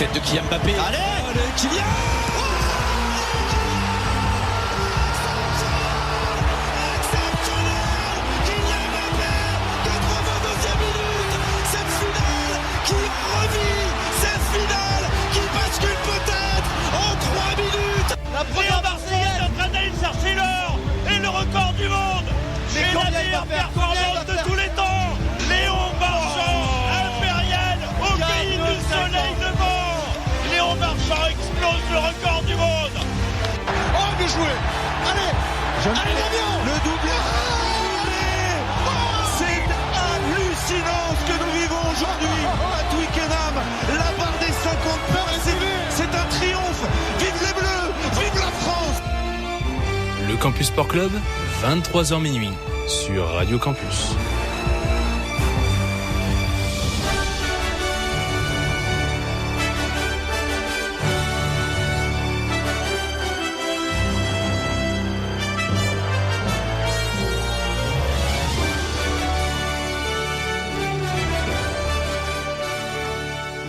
tête de Kylian Mbappé. Allez, Kylian. La première Marseillaise est en train d'aller chercher l'or et le record du monde. C'est la meilleure performance de tous les temps. Léon Marchand, impérial, au pays du soleil levant. Léon Marchand explose le record du monde. Oh, bien joué. Allez, Damien, le doublé. C'est hallucinant ce que nous vivons aujourd'hui à Twickenham. La barre des 50 points, c'est un triomphe. Vive les Bleus, vive la France. Le Campus Sport Club, 23h minuit, sur Radio Campus.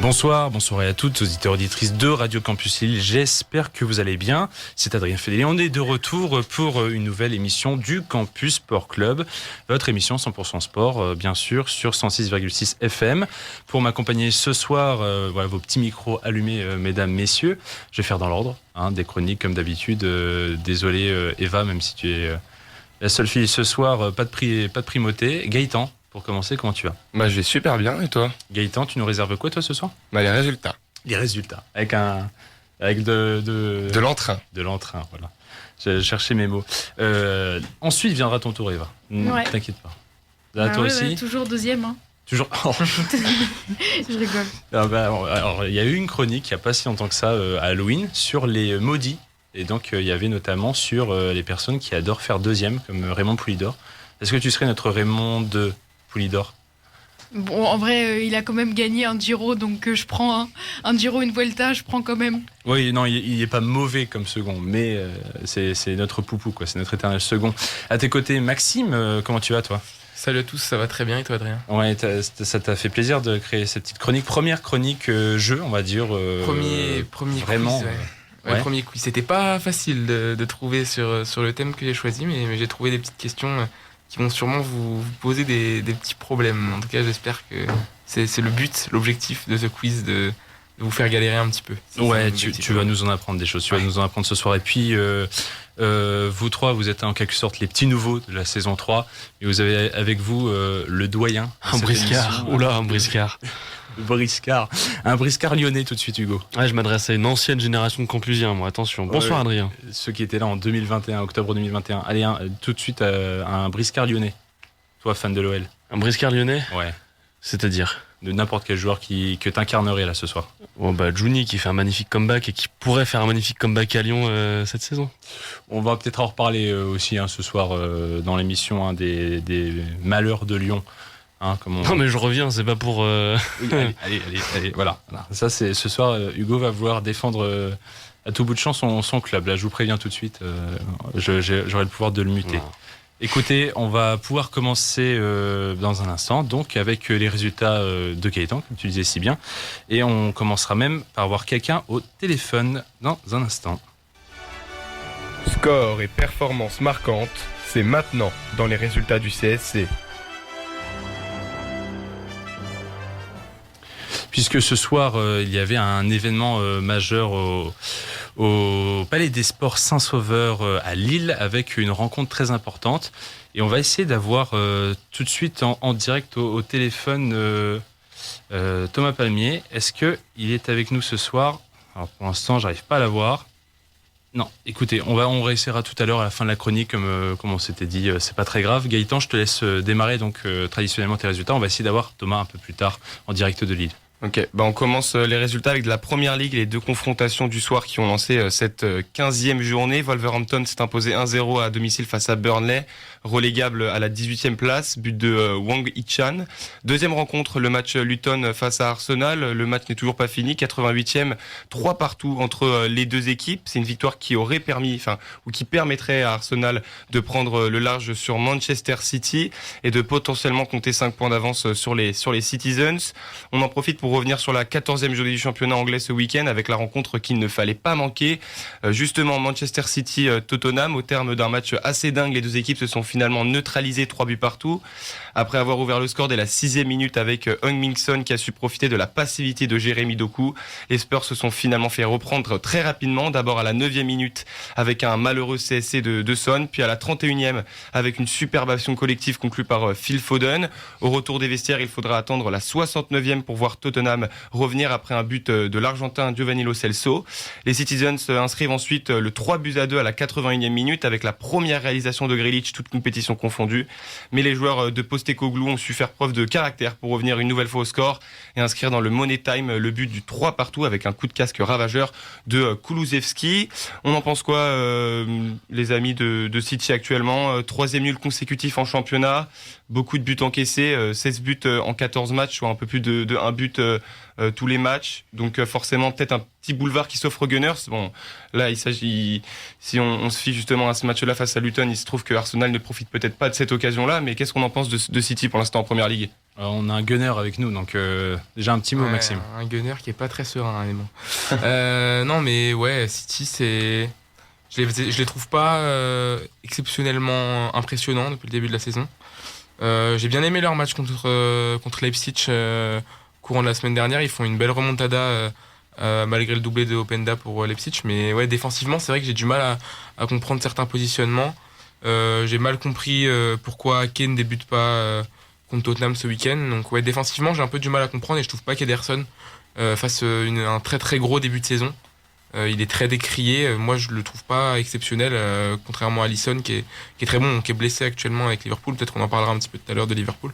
Bonsoir à toutes, auditeurs et auditrices de Radio Campus Lille. J'espère que vous allez bien. C'est Adrien Fédélé. On est de retour pour une nouvelle émission du Campus Sport Club. Votre émission 100% sport, bien sûr, sur 106,6 FM. Pour m'accompagner ce soir, voilà vos petits micros allumés, mesdames, messieurs. Je vais faire dans l'ordre, des chroniques comme d'habitude. Désolé Eva, même si tu es la seule fille ce soir, pas de primauté. Gaëtan. Pour commencer, comment tu vas ? Je vais super bien, et toi ? Gaëtan, tu nous réserves quoi toi ce soir ? Les résultats. Les résultats, avec de l'entrain. De l'entrain, voilà. J'ai cherché mes mots. Ensuite viendra ton tour, Eva. Ouais. T'inquiète pas. Là, toi aussi. Ouais, toujours deuxième. Toujours. Je rigole. Alors, il y a eu une chronique il n'y a pas si longtemps que ça à Halloween sur les maudits. Et donc, il y avait notamment sur les personnes qui adorent faire deuxième, comme Raymond Poulidor. Est-ce que tu serais notre Raymond de Poulidor? Bon, en vrai, il a quand même gagné un Giro, donc je prends un Giro, une Vuelta, je prends quand même. Oui, non, il n'est pas mauvais comme second, mais c'est notre poupou, quoi. C'est notre éternel second. À tes côtés, Maxime, comment tu vas, toi ? Salut à tous, ça va très bien, et toi, Adrien ? Ouais, ça t'a fait plaisir de créer cette petite chronique. Première chronique jeu, on va dire. Premier vraiment, quiz, ouais. Premier quiz. C'était pas facile de trouver sur le thème que j'ai choisi, mais j'ai trouvé des petites questions qui vont sûrement vous poser des petits problèmes. En tout cas, j'espère que c'est le but, l'objectif de ce quiz, de vous faire galérer un petit peu. Ouais, tu vas nous en apprendre des choses. Tu vas nous en apprendre ce soir. Et puis, vous trois, vous êtes en quelque sorte les petits nouveaux de la saison 3. Et vous avez avec vous le doyen. Un briscard. Oula, un briscard. Un briscard lyonnais tout de suite, Hugo. Ouais, je m'adresse à une ancienne génération de Campusiens, moi, attention. Bonsoir, Adrien. Ceux qui étaient là en 2021, octobre 2021. Allez, tout de suite un briscard lyonnais. Toi, fan de l'OL. Un briscard lyonnais ? Ouais. C'est-à-dire ? De n'importe quel joueur que t'incarnerais là ce soir. Juni qui fait un magnifique comeback et qui pourrait faire un magnifique comeback à Lyon cette saison. On va peut-être en reparler aussi ce soir dans l'émission des malheurs de Lyon. Non mais je reviens, c'est pas pour... Oui, allez, voilà. Ça, c'est ce soir, Hugo va vouloir défendre à tout bout de champ son club. Là, je vous préviens tout de suite, j'aurai le pouvoir de le muter. Non. Écoutez, on va pouvoir commencer dans un instant, donc avec les résultats de Gaëtan, comme tu disais si bien. Et on commencera même par avoir quelqu'un au téléphone dans un instant. Score et performances marquantes, c'est maintenant dans les résultats du CSC. Puisque ce soir, il y avait un événement majeur au Palais des Sports Saint-Sauveur à Lille, avec une rencontre très importante. Et on va essayer d'avoir tout de suite en direct au téléphone Thomas Palmier. Est-ce qu'il est avec nous ce soir ? Alors pour l'instant, j'arrive pas à l'avoir. Non, écoutez, on réessayera tout à l'heure à la fin de la chronique, comme on s'était dit, c'est pas très grave. Gaëtan, je te laisse démarrer donc traditionnellement tes résultats. On va essayer d'avoir Thomas un peu plus tard en direct de Lille. Ok, on commence les résultats avec de la Première Ligue, les deux confrontations du soir qui ont lancé cette 15e journée. Wolverhampton s'est imposé 1-0 à domicile face à Burnley, relégable à la 18e place, but de Wang Hee-chan. Deuxième rencontre, le match Luton face à Arsenal. Le match n'est toujours pas fini, 88e, 3-3 entre les deux équipes. C'est une victoire qui aurait qui permettrait à Arsenal de prendre le large sur Manchester City et de potentiellement compter 5 points d'avance sur les Citizens. On en profite pour revenir sur la 14e journée du championnat anglais ce week-end avec la rencontre qu'il ne fallait pas manquer. Justement, Manchester City-Tottenham, au terme d'un match assez dingue, les deux équipes se sont finalement neutralisées 3 buts partout. Après avoir ouvert le score dès la 6e minute avec Heung-min Son qui a su profiter de la passivité de Jérémy Doku, les Spurs se sont finalement fait reprendre très rapidement, d'abord à la 9e minute avec un malheureux CSC de Son, puis à la 31e avec une superbe action collective conclue par Phil Foden. Au retour des vestiaires, il faudra attendre la 69e pour voir Tottenham revenir après un but de l'Argentin Giovanni Lo Celso. Les Citizens inscrivent ensuite le 3-2 à la 81e minute avec la première réalisation de Grealish, toute compétition confondue. Mais les joueurs de Postecoglou ont su faire preuve de caractère pour revenir une nouvelle fois au score et inscrire dans le Money Time le but du 3-2 avec un coup de casque ravageur de Kulusevski. On en pense quoi, les amis de City actuellement? 3e nul consécutif en championnat, beaucoup de buts encaissés, 16 buts en 14 matchs, soit un peu plus de 1 but tous les matchs. Donc forcément peut-être un petit boulevard qui s'offre aux Gunners. Bon, là il s'agit, si on se fie justement à ce match-là face à Luton, il se trouve que Arsenal ne profite peut-être pas de cette occasion-là. Mais qu'est-ce qu'on en pense de City pour l'instant en Première Ligue? On a un Gunner avec nous, donc déjà un petit mot, Maxime. Un Gunner qui est pas très serein, mais bon. Non, mais ouais, City, c'est... Je les trouve pas exceptionnellement impressionnants depuis le début de la saison. J'ai bien aimé leur match contre Leipzig courant de la semaine dernière. Ils font une belle remontada malgré le doublé de Openda pour Leipzig. Mais ouais, défensivement, c'est vrai que j'ai du mal à comprendre certains positionnements. J'ai mal compris pourquoi Kane ne débute pas contre Tottenham ce week-end. Donc ouais, défensivement, j'ai un peu du mal à comprendre et je trouve pas qu'Ederson fasse un très très gros début de saison. Il est très décrié. Moi, je le trouve pas exceptionnel, contrairement à Alisson qui est très bon, qui est blessé actuellement avec Liverpool. Peut-être qu'on en parlera un petit peu tout à l'heure de Liverpool.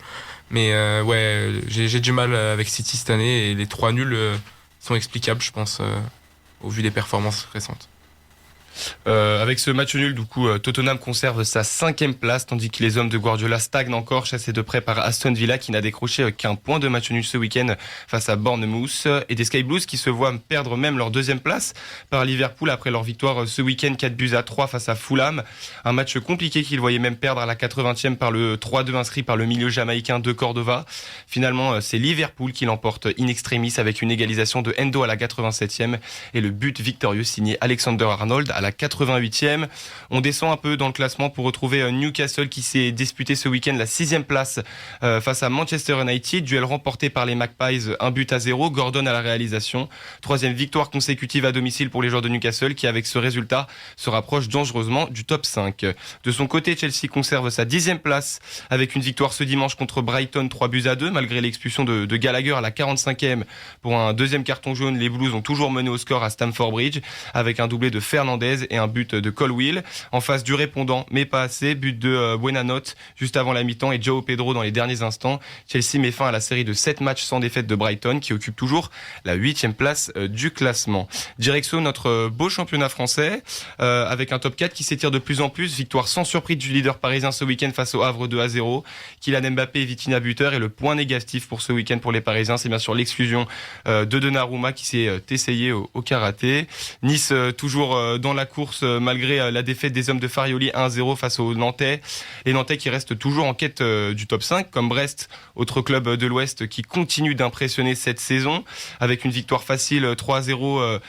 Mais ouais, j'ai du mal avec City cette année et les 3 nuls sont explicables, je pense, au vu des performances récentes. Avec ce match nul, du coup, Tottenham conserve sa 5e place, tandis que les hommes de Guardiola stagnent encore, chassés de près par Aston Villa, qui n'a décroché qu'un point de match nul ce week-end face à Bournemouth, et des Sky Blues qui se voient perdre même leur 2e place par Liverpool après leur victoire ce week-end 4-3 face à Fulham. Un match compliqué qu'ils voyaient même perdre à la 80e par le 3-2 inscrit par le milieu jamaïcain de Cordova. Finalement, c'est Liverpool qui l'emporte in extremis avec une égalisation de Endo à la 87e et le but victorieux signé Alexander-Arnold à la 88e. On descend un peu dans le classement pour retrouver Newcastle qui s'est disputé ce week-end la 6e place face à Manchester United. Duel remporté par les Magpies 1-0. Gordon à la réalisation. 3e victoire consécutive à domicile pour les joueurs de Newcastle qui, avec ce résultat, se rapprochent dangereusement du top 5. De son côté, Chelsea conserve sa 10e place avec une victoire ce dimanche contre Brighton 3-2 malgré l'expulsion de Gallagher à la 45e. Pour un 2e carton jaune, les Blues ont toujours mené au score à Stamford Bridge avec un doublé de Fernandez et un but de Colwill. En face du répondant, mais pas assez, but de Buenanote juste avant la mi-temps et João Pedro dans les derniers instants. Chelsea met fin à la série de 7 matchs sans défaite de Brighton qui occupe toujours la 8e place du classement. Direction notre beau championnat français avec un top 4 qui s'étire de plus en plus. Victoire sans surprise du leader parisien ce week-end face au Havre 2-0. Kylian Mbappé et Vitinha buteur, et le point négatif pour ce week-end pour les Parisiens, c'est bien sûr l'exclusion de Donnarumma qui s'est essayé au karaté. Nice toujours dans la course malgré la défaite des hommes de Farioli 1-0 face aux Nantais. Les Nantais qui restent toujours en quête du top 5, comme Brest, autre club de l'Ouest qui continue d'impressionner cette saison. Avec une victoire facile 3-0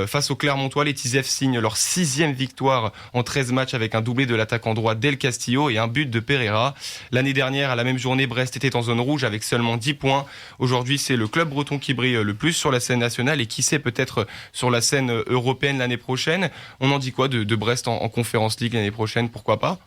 face aux Clermontois, les Tisef signent leur 6e victoire en 13 matchs avec un doublé de l'attaquant droit Del Castillo et un but de Pereira. L'année dernière, à la même journée, Brest était en zone rouge avec seulement 10 points. Aujourd'hui, c'est le club breton qui brille le plus sur la scène nationale et qui sait peut-être sur la scène européenne l'année prochaine. On en dit quoi de Brest en Conference League l'année prochaine? Pourquoi pas?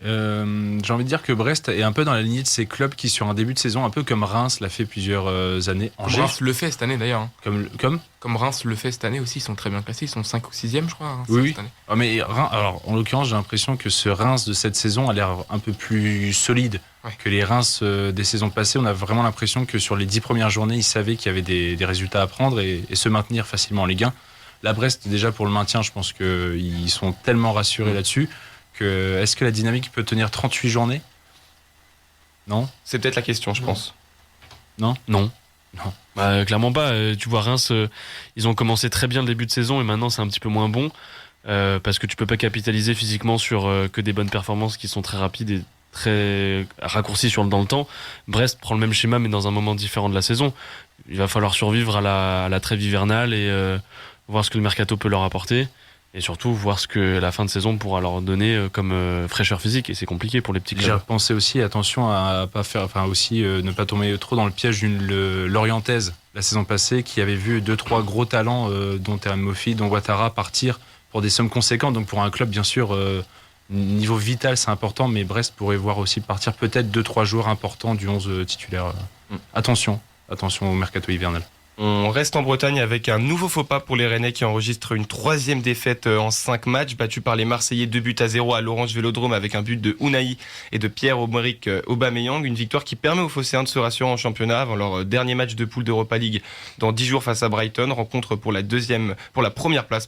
J'ai envie de dire que Brest est un peu dans la lignée de ces clubs qui, sur un début de saison, un peu comme Reims l'a fait plusieurs années. Comme Reims le fait cette année d'ailleurs. Comme Reims le fait cette année aussi, ils sont très bien classés, ils sont 5 ou 6e je crois. Reims, oui. Cette année. Ah, mais alors, en l'occurrence, j'ai l'impression que ce Reims de cette saison a l'air un peu plus solide que les Reims des saisons passées. On a vraiment l'impression que sur les 10 premières journées, ils savaient qu'il y avait des résultats à prendre et se maintenir facilement en Ligue 1. La Brest, déjà pour le maintien, je pense qu'ils sont tellement rassurés là-dessus. Est-ce que la dynamique peut tenir 38 journées? Non? C'est peut-être la question, je pense. Non. Bah, clairement pas. Tu vois, Reims, ils ont commencé très bien le début de saison et maintenant c'est un petit peu moins bon parce que tu peux pas capitaliser physiquement sur que des bonnes performances qui sont très rapides et très raccourcies dans le temps. Brest prend le même schéma mais dans un moment différent de la saison. il va falloir survivre à la trêve hivernale et voir ce que le mercato peut leur apporter. Et surtout voir ce que la fin de saison pourra leur donner comme fraîcheur physique. Et c'est compliqué pour les petits clubs. J'ai repensé aussi, attention à pas faire, ne pas tomber trop dans le piège d'une Lorientaise la saison passée, qui avait vu 2-3 gros talents, dont Terem Moffi, dont Ouattara, partir pour des sommes conséquentes. Donc pour un club, bien sûr, niveau vital, c'est important, mais Brest pourrait voir aussi partir peut-être 2-3 joueurs importants du 11 titulaire. Attention au mercato hivernal. On reste en Bretagne avec un nouveau faux pas pour les Rennais qui enregistrent une 3e défaite en 5 matchs, battus par les Marseillais 2-0 à l'Orange Vélodrome avec un but de Ounahi et de Pierre-Emerick Aubameyang. Une victoire qui permet aux Phocéens de se rassurer en championnat avant leur dernier match de poule d'Europa League dans 10 jours face à Brighton. Rencontre pour la première place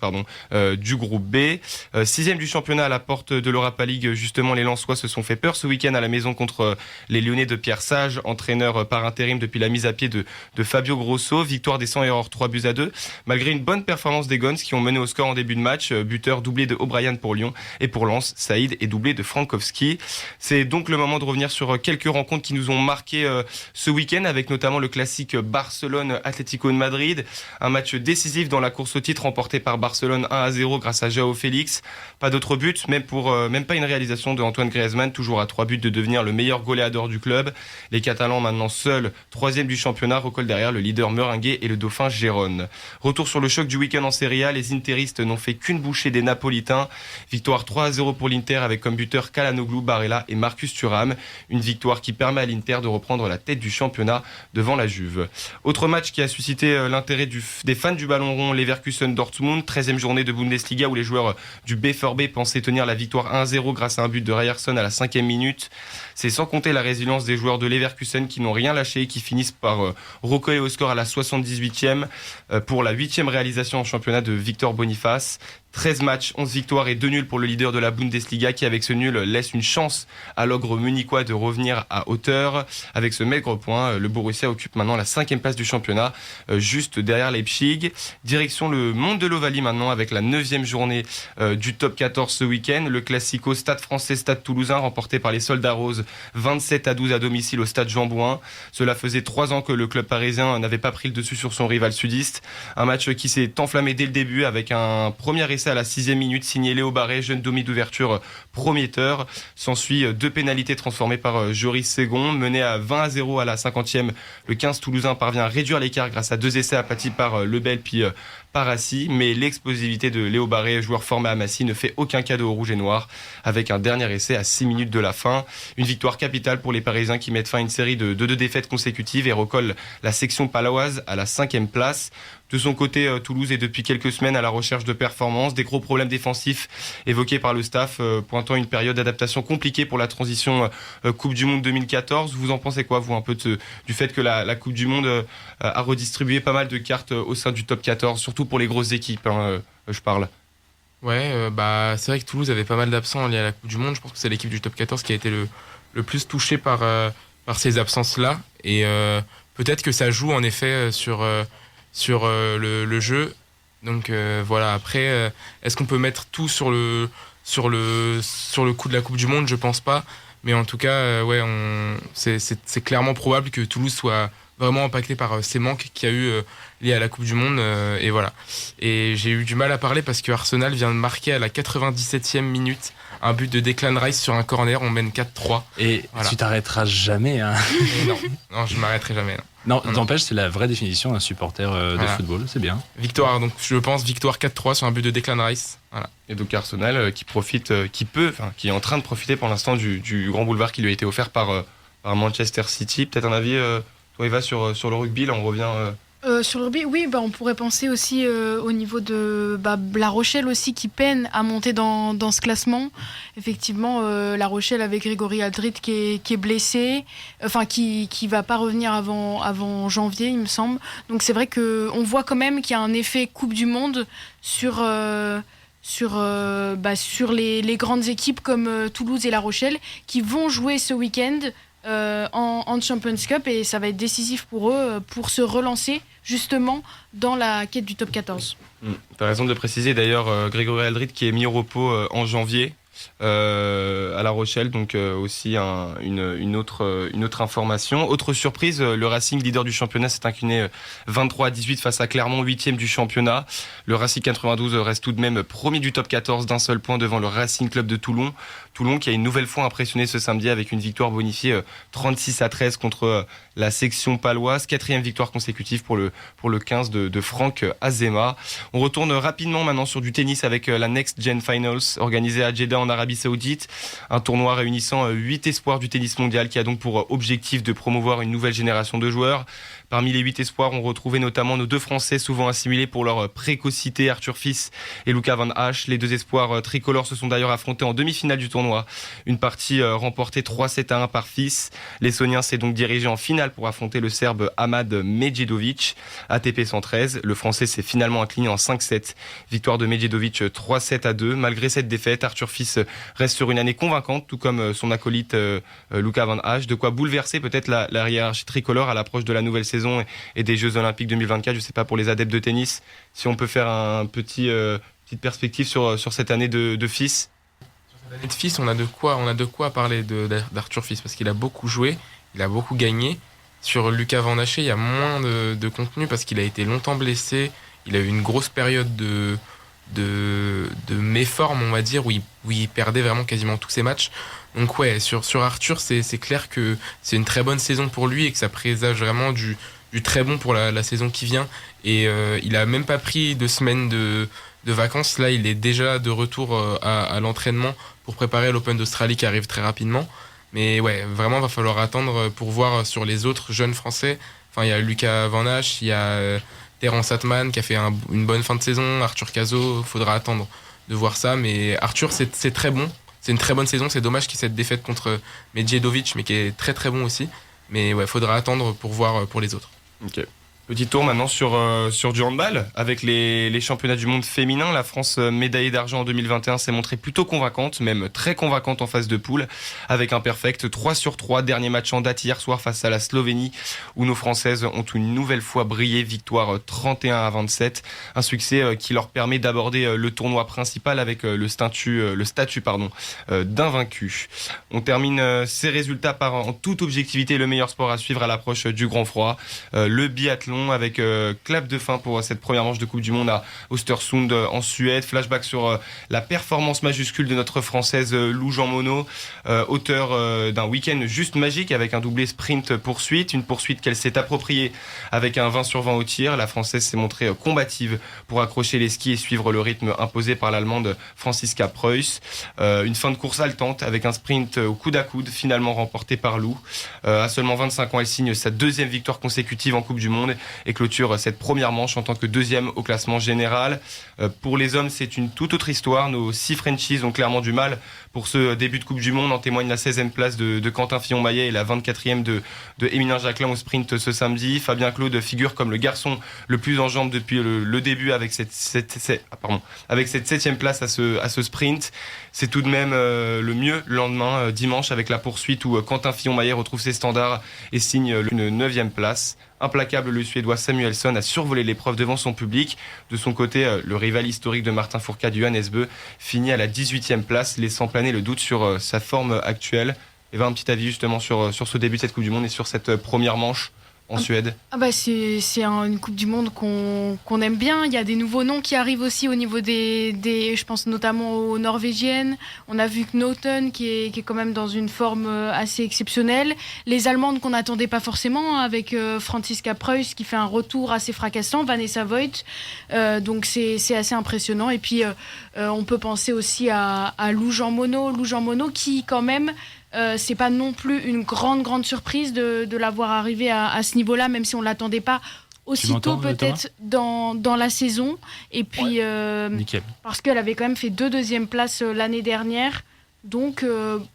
du groupe B. 6e du championnat à la porte de l'Europa League. Justement, les Lensois se sont fait peur ce week-end à la maison contre les Lyonnais de Pierre Sage, entraîneur par intérim depuis la mise à pied de Fabio Grosso. Victoire des 100 erreurs 3-2, malgré une bonne performance des Guns qui ont mené au score en début de match. Buteur doublé de O'Brien pour Lyon, et pour Lens, Saïd est doublé de Frankowski. C'est donc le moment de revenir sur quelques rencontres qui nous ont marqué ce week-end, avec notamment le classique Barcelone-Atlético de Madrid, un match décisif dans la course au titre remporté par Barcelone 1-0 grâce à Joao Félix. Pas d'autre but, même pas une réalisation de Antoine Griezmann, toujours à 3 buts de devenir le meilleur goléador du club. Les Catalans, maintenant seuls 3e du championnat, recollent derrière le leader merengue et le dauphin Gérone. Retour sur le choc du week-end en Serie A, les interistes n'ont fait qu'une bouchée des Napolitains. Victoire 3-0 pour l'Inter avec comme buteur Calhanoglu, Barella et Marcus Thuram. Une victoire qui permet à l'Inter de reprendre la tête du championnat devant la Juve. Autre match qui a suscité l'intérêt des fans du ballon rond, Leverkusen-Dortmund, 13e journée de Bundesliga où les joueurs du BVB pensaient tenir la victoire 1-0 grâce à un but de Ryerson à la 5e minute. C'est sans compter la résilience des joueurs de Leverkusen qui n'ont rien lâché et qui finissent par recoller au score à la 78e pour la 8e réalisation en championnat de Victor Boniface. 13 matchs, 11 victoires et 2 nuls pour le leader de la Bundesliga qui, avec ce nul, laisse une chance à l'ogre munichois de revenir à hauteur. Avec ce maigre point, le Borussia occupe maintenant la 5e place du championnat, juste derrière Leipzig. Direction le monde de l'Ovalie maintenant avec la 9e journée du top 14 ce week-end. Le classico Stade français, Stade toulousain remporté par les Soldats Roses 27-12 à domicile au Stade Jean-Bouin. Cela faisait 3 ans que le club parisien n'avait pas pris le dessus sur son rival sudiste. Un match qui s'est enflammé dès le début avec un premier essai à la 6e minute signé Léo Barré, jeune demi d'ouverture prometteur. S'ensuit 2 pénalités transformées par Joris Ségon. Mené à 20-0 à la 50e, le 15 toulousain parvient à réduire l'écart grâce à 2 essais aplatis par Lebel puis Parassi, mais l'explosivité de Léo Barré, joueur formé à Massy, ne fait aucun cadeau aux rouges et noirs avec un dernier essai à 6 minutes de la fin. Une victoire capitale pour les Parisiens qui mettent fin à une série de 2 défaites consécutives et recollent la section paloise à la 5e place. De son côté, Toulouse est depuis quelques semaines à la recherche de performances, des gros problèmes défensifs évoqués par le staff, pointant une période d'adaptation compliquée pour la transition Coupe du Monde 2014. Vous en pensez quoi, vous, un peu du fait que la Coupe du Monde a redistribué pas mal de cartes au sein du top 14, surtout pour les grosses équipes, je parle. Ouais, c'est vrai que Toulouse avait pas mal d'absents liés à la Coupe du Monde. Je pense que c'est l'équipe du top 14 qui a été le plus touchée par ces absences-là. Et peut-être que ça joue en effet sur le jeu. Donc voilà, après, est-ce qu'on peut mettre tout sur le coup de la Coupe du Monde? Je pense pas. Mais en tout cas, c'est clairement probable que Toulouse soit vraiment impacté par ces manques qu'il y a eu liés à la Coupe du Monde. Et voilà. Et j'ai eu du mal à parler parce que Arsenal vient de marquer à la 97e minute un but de Declan Rice sur un corner. On mène 4-3. Et voilà. Tu t'arrêteras jamais. Hein. Non, je m'arrêterai jamais. Non, n'empêche, c'est la vraie définition d'un supporter de football, c'est bien. Victoire, donc je pense victoire 4-3 sur un but de Declan Rice. Voilà. Et donc Arsenal qui est en train de profiter pour l'instant du grand boulevard qui lui a été offert par Manchester City. Peut-être un avis, toi Eva, sur le rugby, là on revient... Sur le rugby, oui, on pourrait penser aussi au niveau de La Rochelle aussi qui peine à monter dans ce classement. Effectivement, La Rochelle avec Grégory Aldrit qui est blessé, qui va pas revenir avant janvier, il me semble. Donc c'est vrai qu'on voit quand même qu'il y a un effet Coupe du Monde sur les grandes équipes comme Toulouse et La Rochelle qui vont jouer ce week-end en Champions Cup, et ça va être décisif pour eux pour se relancer justement dans la quête du top 14. T'as raison de le préciser, d'ailleurs Grégory Aldrit qui est mis au repos en janvier, à La Rochelle, donc aussi une autre information. Autre surprise, le Racing, leader du championnat, s'est incliné 23-18 face à Clermont, 8e du championnat. Le Racing 92 reste tout de même premier du top 14 d'un seul point devant le Racing Club de Toulon. Toulon qui a une nouvelle fois impressionné ce samedi avec une victoire bonifiée 36-13 contre la section paloise. 4e victoire consécutive pour le 15 de Franck Azema. On retourne rapidement maintenant sur du tennis avec la Next Gen Finals organisée à Jeddah en Arabie Saoudite. Un tournoi réunissant 8 espoirs du tennis mondial qui a donc pour objectif de promouvoir une nouvelle génération de joueurs. Parmi les 8 espoirs, on retrouvait notamment nos 2 Français souvent assimilés pour leur précocité, Arthur Fils et Luca Van Hache. Les 2 espoirs tricolores se sont d'ailleurs affrontés en demi-finale du tournoi. Une partie remportée 3-7-1 par Fils. L'Estonien s'est donc dirigé en finale pour affronter le Serbe Ahmad Medjedovic. ATP 113, le Français s'est finalement incliné en 5-7. Victoire de Medjedovic 3-7-2. Malgré cette défaite, Arthur Fils reste sur une année convaincante, tout comme son acolyte Luca Van Hache. De quoi bouleverser peut-être la hiérarchie tricolore à l'approche de la nouvelle saison et des Jeux Olympiques 2024. Je ne sais pas pour les adeptes de tennis si on peut faire un petite perspective sur cette année de Fils. Sur cette année de Fils, on a de quoi parler d'Arthur Fils parce qu'il a beaucoup joué, il a beaucoup gagné. Sur Luca Van Hache, il y a moins de contenu parce qu'il a été longtemps blessé. Il a eu une grosse période de méforme, on va dire, où il perdait vraiment quasiment tous ses matchs. Donc ouais, sur Arthur, c'est clair que c'est une très bonne saison pour lui et que ça présage vraiment du très bon pour la saison qui vient. Et il a même pas pris 2 semaines de vacances. Là, il est déjà de retour à l'entraînement pour préparer l'Open d'Australie qui arrive très rapidement. Mais ouais, vraiment, va falloir attendre pour voir sur les autres jeunes Français. Enfin, il y a Luca Van Hache, il y a Terence Atman qui a fait une bonne fin de saison, Arthur Cazot, faudra attendre de voir ça. Mais Arthur, c'est très bon. C'est une très bonne saison. C'est dommage qu'il y ait cette défaite contre Medjedovic, mais qui est très très bon aussi. Mais ouais, faudra attendre pour voir pour les autres. Ok. Petit tour maintenant sur du handball. Avec les championnats du monde féminin, la France médaillée d'argent en 2021 s'est montrée plutôt convaincante, même très convaincante en phase de poule, avec un perfect 3/3, dernier match en date hier soir face à la Slovénie, où nos Françaises ont une nouvelle fois brillé, victoire 31-27, un succès qui leur permet d'aborder le tournoi principal avec le statut d'invaincu. On termine ces résultats par en toute objectivité le meilleur sport à suivre à l'approche du grand froid, le biathlon, avec clap de fin pour cette première manche de Coupe du Monde à Östersund en Suède. Flashback sur la performance majuscule de notre Française Lou Jean Monod, auteur d'un week-end juste magique avec un doublé sprint-poursuite, une poursuite qu'elle s'est appropriée avec un 20/20 au tir. La Française s'est montrée combative pour accrocher les skis et suivre le rythme imposé par l'Allemande Franziska Preuss. Une fin de course haletante avec un sprint au coude à coude, finalement remporté par Lou. À seulement 25 ans, elle signe sa 2e victoire consécutive en Coupe du Monde et clôture cette première manche en tant que 2e au classement général. Pour les hommes, c'est une toute autre histoire. Nos 6 Frenchies ont clairement du mal pour ce début de Coupe du Monde. En témoigne la 16e place de Quentin Fillon-Maillet et la 24e de Émilien Jacquelin au sprint ce samedi. Fabien Claude figure comme le garçon le plus en jambes depuis le début avec cette 7e place à ce sprint. C'est tout de même le mieux le lendemain, dimanche, avec la poursuite où Quentin Fillon-Maillet retrouve ses standards et signe une 9e place. Implacable, le Suédois Samuelsson a survolé l'épreuve devant son public. De son côté, le rival historique de Martin Fourcade, Johannes Bö, finit à la 18e place, laissant planer le doute sur sa forme actuelle. Et un petit avis justement sur ce début de cette Coupe du Monde et sur cette première manche en Suède. C'est une Coupe du Monde qu'on aime bien. Il y a des nouveaux noms qui arrivent aussi au niveau des je pense notamment aux Norvégiennes. On a vu Knoten qui est quand même dans une forme assez exceptionnelle. Les Allemandes qu'on n'attendait pas forcément, avec Franziska Preuss qui fait un retour assez fracassant, Vanessa Voigt. Donc c'est assez impressionnant. Et puis on peut penser aussi à Lou Jean Monod qui quand même... c'est pas non plus une grande surprise de l'avoir arrivé à ce niveau-là, même si on l'attendait pas aussitôt peut-être dans la saison. Et puis parce qu'elle avait quand même fait 2 deuxièmes places l'année dernière. Donc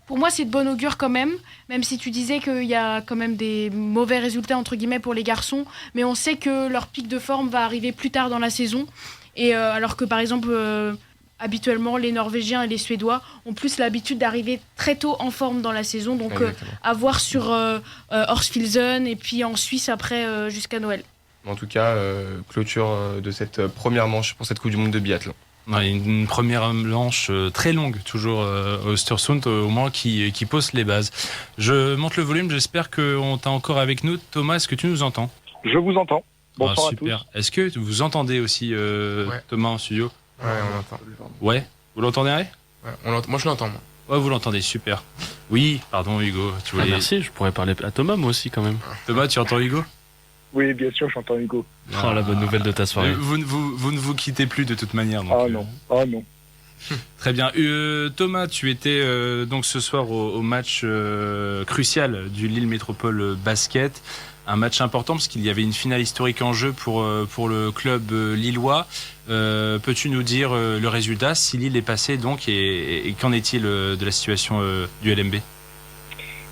pour moi c'est de bon augure quand même si tu disais qu'il y a quand même des mauvais résultats entre guillemets pour les garçons, mais on sait que leur pic de forme va arriver plus tard dans la saison. Et alors que par exemple habituellement, les Norvégiens et les Suédois ont plus l'habitude d'arriver très tôt en forme dans la saison. Donc, à voir sur Horsfilzen et puis en Suisse après jusqu'à Noël. En tout cas, clôture de cette première manche pour cette Coupe du Monde de biathlon. Ouais, une première manche très longue, toujours au Östersund, au moins qui pose les bases. Je monte le volume, j'espère qu'on t'a encore avec nous. Thomas, est-ce que tu nous entends? Je vous entends. Bonsoir super. à tous. Est-ce que vous entendez aussi Thomas en studio? Ouais, on l'entend. Ouais, vous l'entendez? Ouais, moi je l'entends. Moi. Ouais, vous l'entendez, super. Oui, pardon Hugo, tu voulais... merci, je pourrais parler à Thomas moi aussi quand même. Thomas, tu entends Hugo? Oui, bien sûr, j'entends Hugo. Oh, la bonne nouvelle de ta soirée. Vous ne vous quittez plus de toute manière. Donc, non. Très bien. Thomas, tu étais donc ce soir au match crucial du Lille Métropole Basket. Un match important parce qu'il y avait une finale historique en jeu pour le club lillois. Peux-tu nous dire le résultat, si Lille est passé donc, et qu'en est-il de la situation du LMB?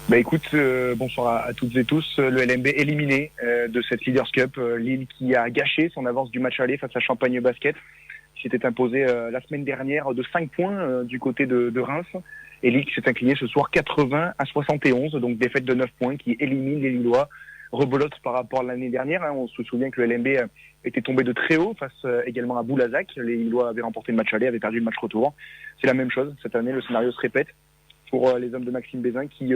Bah écoute, bonsoir à toutes et tous. Le LMB éliminé de cette Leaders Cup. Lille qui a gâché son avance du match aller face à Champagne Basket. Qui s'était imposé la semaine dernière de 5 points du côté de Reims. Et Lille qui s'est incliné ce soir 80-71. Donc défaite de 9 points qui élimine les Lillois. Rebelote par rapport à l'année dernière. On se souvient que le LMB était tombé de très haut face également à Boulazac. Les Lillois avaient remporté le match aller, avaient perdu le match retour. C'est la même chose. Cette année, le scénario se répète pour les hommes de Maxime Bézin qui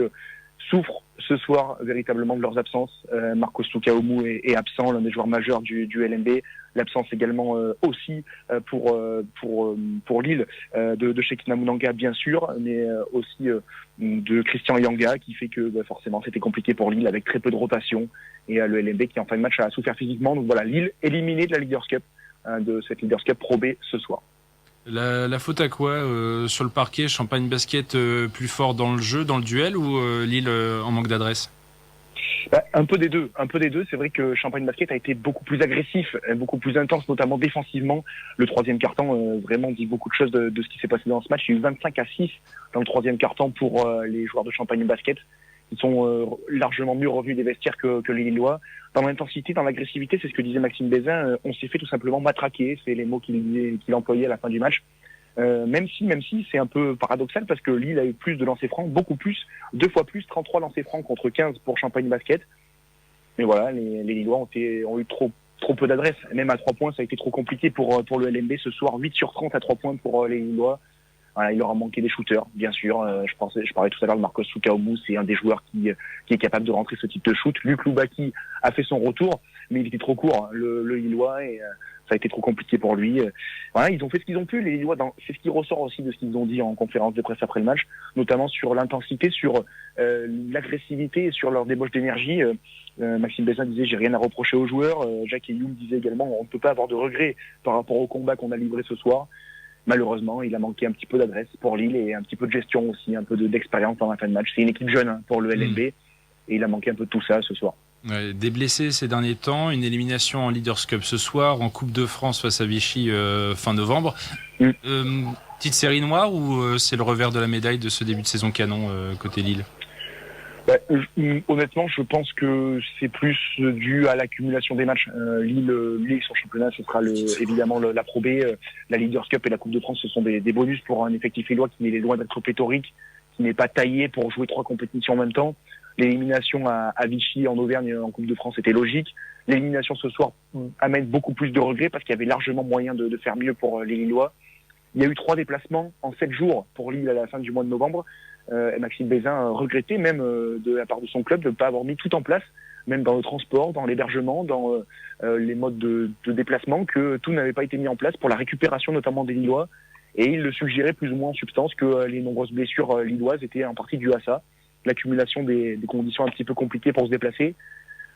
souffrent ce soir véritablement de leurs absences. Marcos Toukaoumou est absent, l'un des joueurs majeurs du LMB. L'absence également aussi pour Lille de Shekina Mounanga bien sûr, mais aussi de Christian Yanga qui fait que forcément c'était compliqué pour Lille avec très peu de rotation et le LMB qui en fin de match a souffert physiquement. Donc voilà, Lille éliminé de la Leaders Cup, de cette Leaders Cup Pro B ce soir. La faute à quoi sur le parquet? Champagne Basket plus fort dans le jeu, dans le duel, ou Lille en manque d'adresse? Un peu des deux. C'est vrai que Champagne Basket a été beaucoup plus agressif, beaucoup plus intense, notamment défensivement. Le troisième quart-temps vraiment dit beaucoup de choses de ce qui s'est passé dans ce match. Il y a eu 25-6 dans le troisième quart-temps pour les joueurs de Champagne Basket. Ils sont largement mieux revenus des vestiaires que les Lillois. Dans l'intensité, dans l'agressivité, c'est ce que disait Maxime Bézin, on s'est fait tout simplement matraquer, c'est les mots qu'il employait à la fin du match. Même si c'est un peu paradoxal parce que Lille a eu plus de lancers francs, beaucoup plus, 2 fois plus, 33 lancers francs contre 15 pour Champagne Basket. Mais voilà, les Lillois ont eu trop peu d'adresses. Même à 3 points, ça a été trop compliqué pour le LMB ce soir. 8 sur 30 à 3 points pour les Lillois. Voilà, il leur a manqué des shooters, bien sûr. Je parlais tout à l'heure de Marcos Toukaoumou, c'est un des joueurs qui est capable de rentrer ce type de shoot. Luc Loubaki a fait son retour, mais il était trop court, le Lillois, et ça a été trop compliqué pour lui. Voilà, ils ont fait ce qu'ils ont pu, les Lillois. C'est ce qui ressort aussi de ce qu'ils ont dit en conférence de presse après le match, notamment sur l'intensité, sur l'agressivité et sur leur débauche d'énergie. Maxime Bessin disait j'ai rien à reprocher aux joueurs. Jacques Eyoum disait également on ne peut pas avoir de regrets par rapport au combat qu'on a livré ce soir. Malheureusement, il a manqué un petit peu d'adresse pour Lille et un petit peu de gestion aussi, un peu d'expérience dans la fin de match. C'est une équipe jeune pour le LMB et il a manqué un peu de tout ça ce soir. Ouais, des blessés ces derniers temps, une élimination en Leaders Cup ce soir, en Coupe de France face à Vichy fin novembre. Petite série noire ou c'est le revers de la médaille de ce début de saison canon côté Lille? Honnêtement, je pense que c'est plus dû à l'accumulation des matchs. Lille, son championnat, ce sera évidemment la Pro B, la Leaders Cup et la Coupe de France. Ce sont des bonus pour un effectif lillois qui n'est loin d'être pléthorique, qui n'est pas taillé pour jouer 3 compétitions en même temps. L'élimination à Vichy en Auvergne en Coupe de France était logique. L'élimination ce soir amène beaucoup plus de regrets parce qu'il y avait largement moyen de faire mieux pour les Lillois. Il y a eu 3 déplacements en 7 jours pour Lille à la fin du mois de novembre. Maxime Bézin regrettait même de la part de son club de ne pas avoir mis tout en place, même dans le transport, dans l'hébergement, dans les modes de déplacement, que tout n'avait pas été mis en place pour la récupération notamment des Lillois. Et il le suggérait plus ou moins en substance que les nombreuses blessures lilloises étaient en partie dues à ça, l'accumulation des conditions un petit peu compliquées pour se déplacer.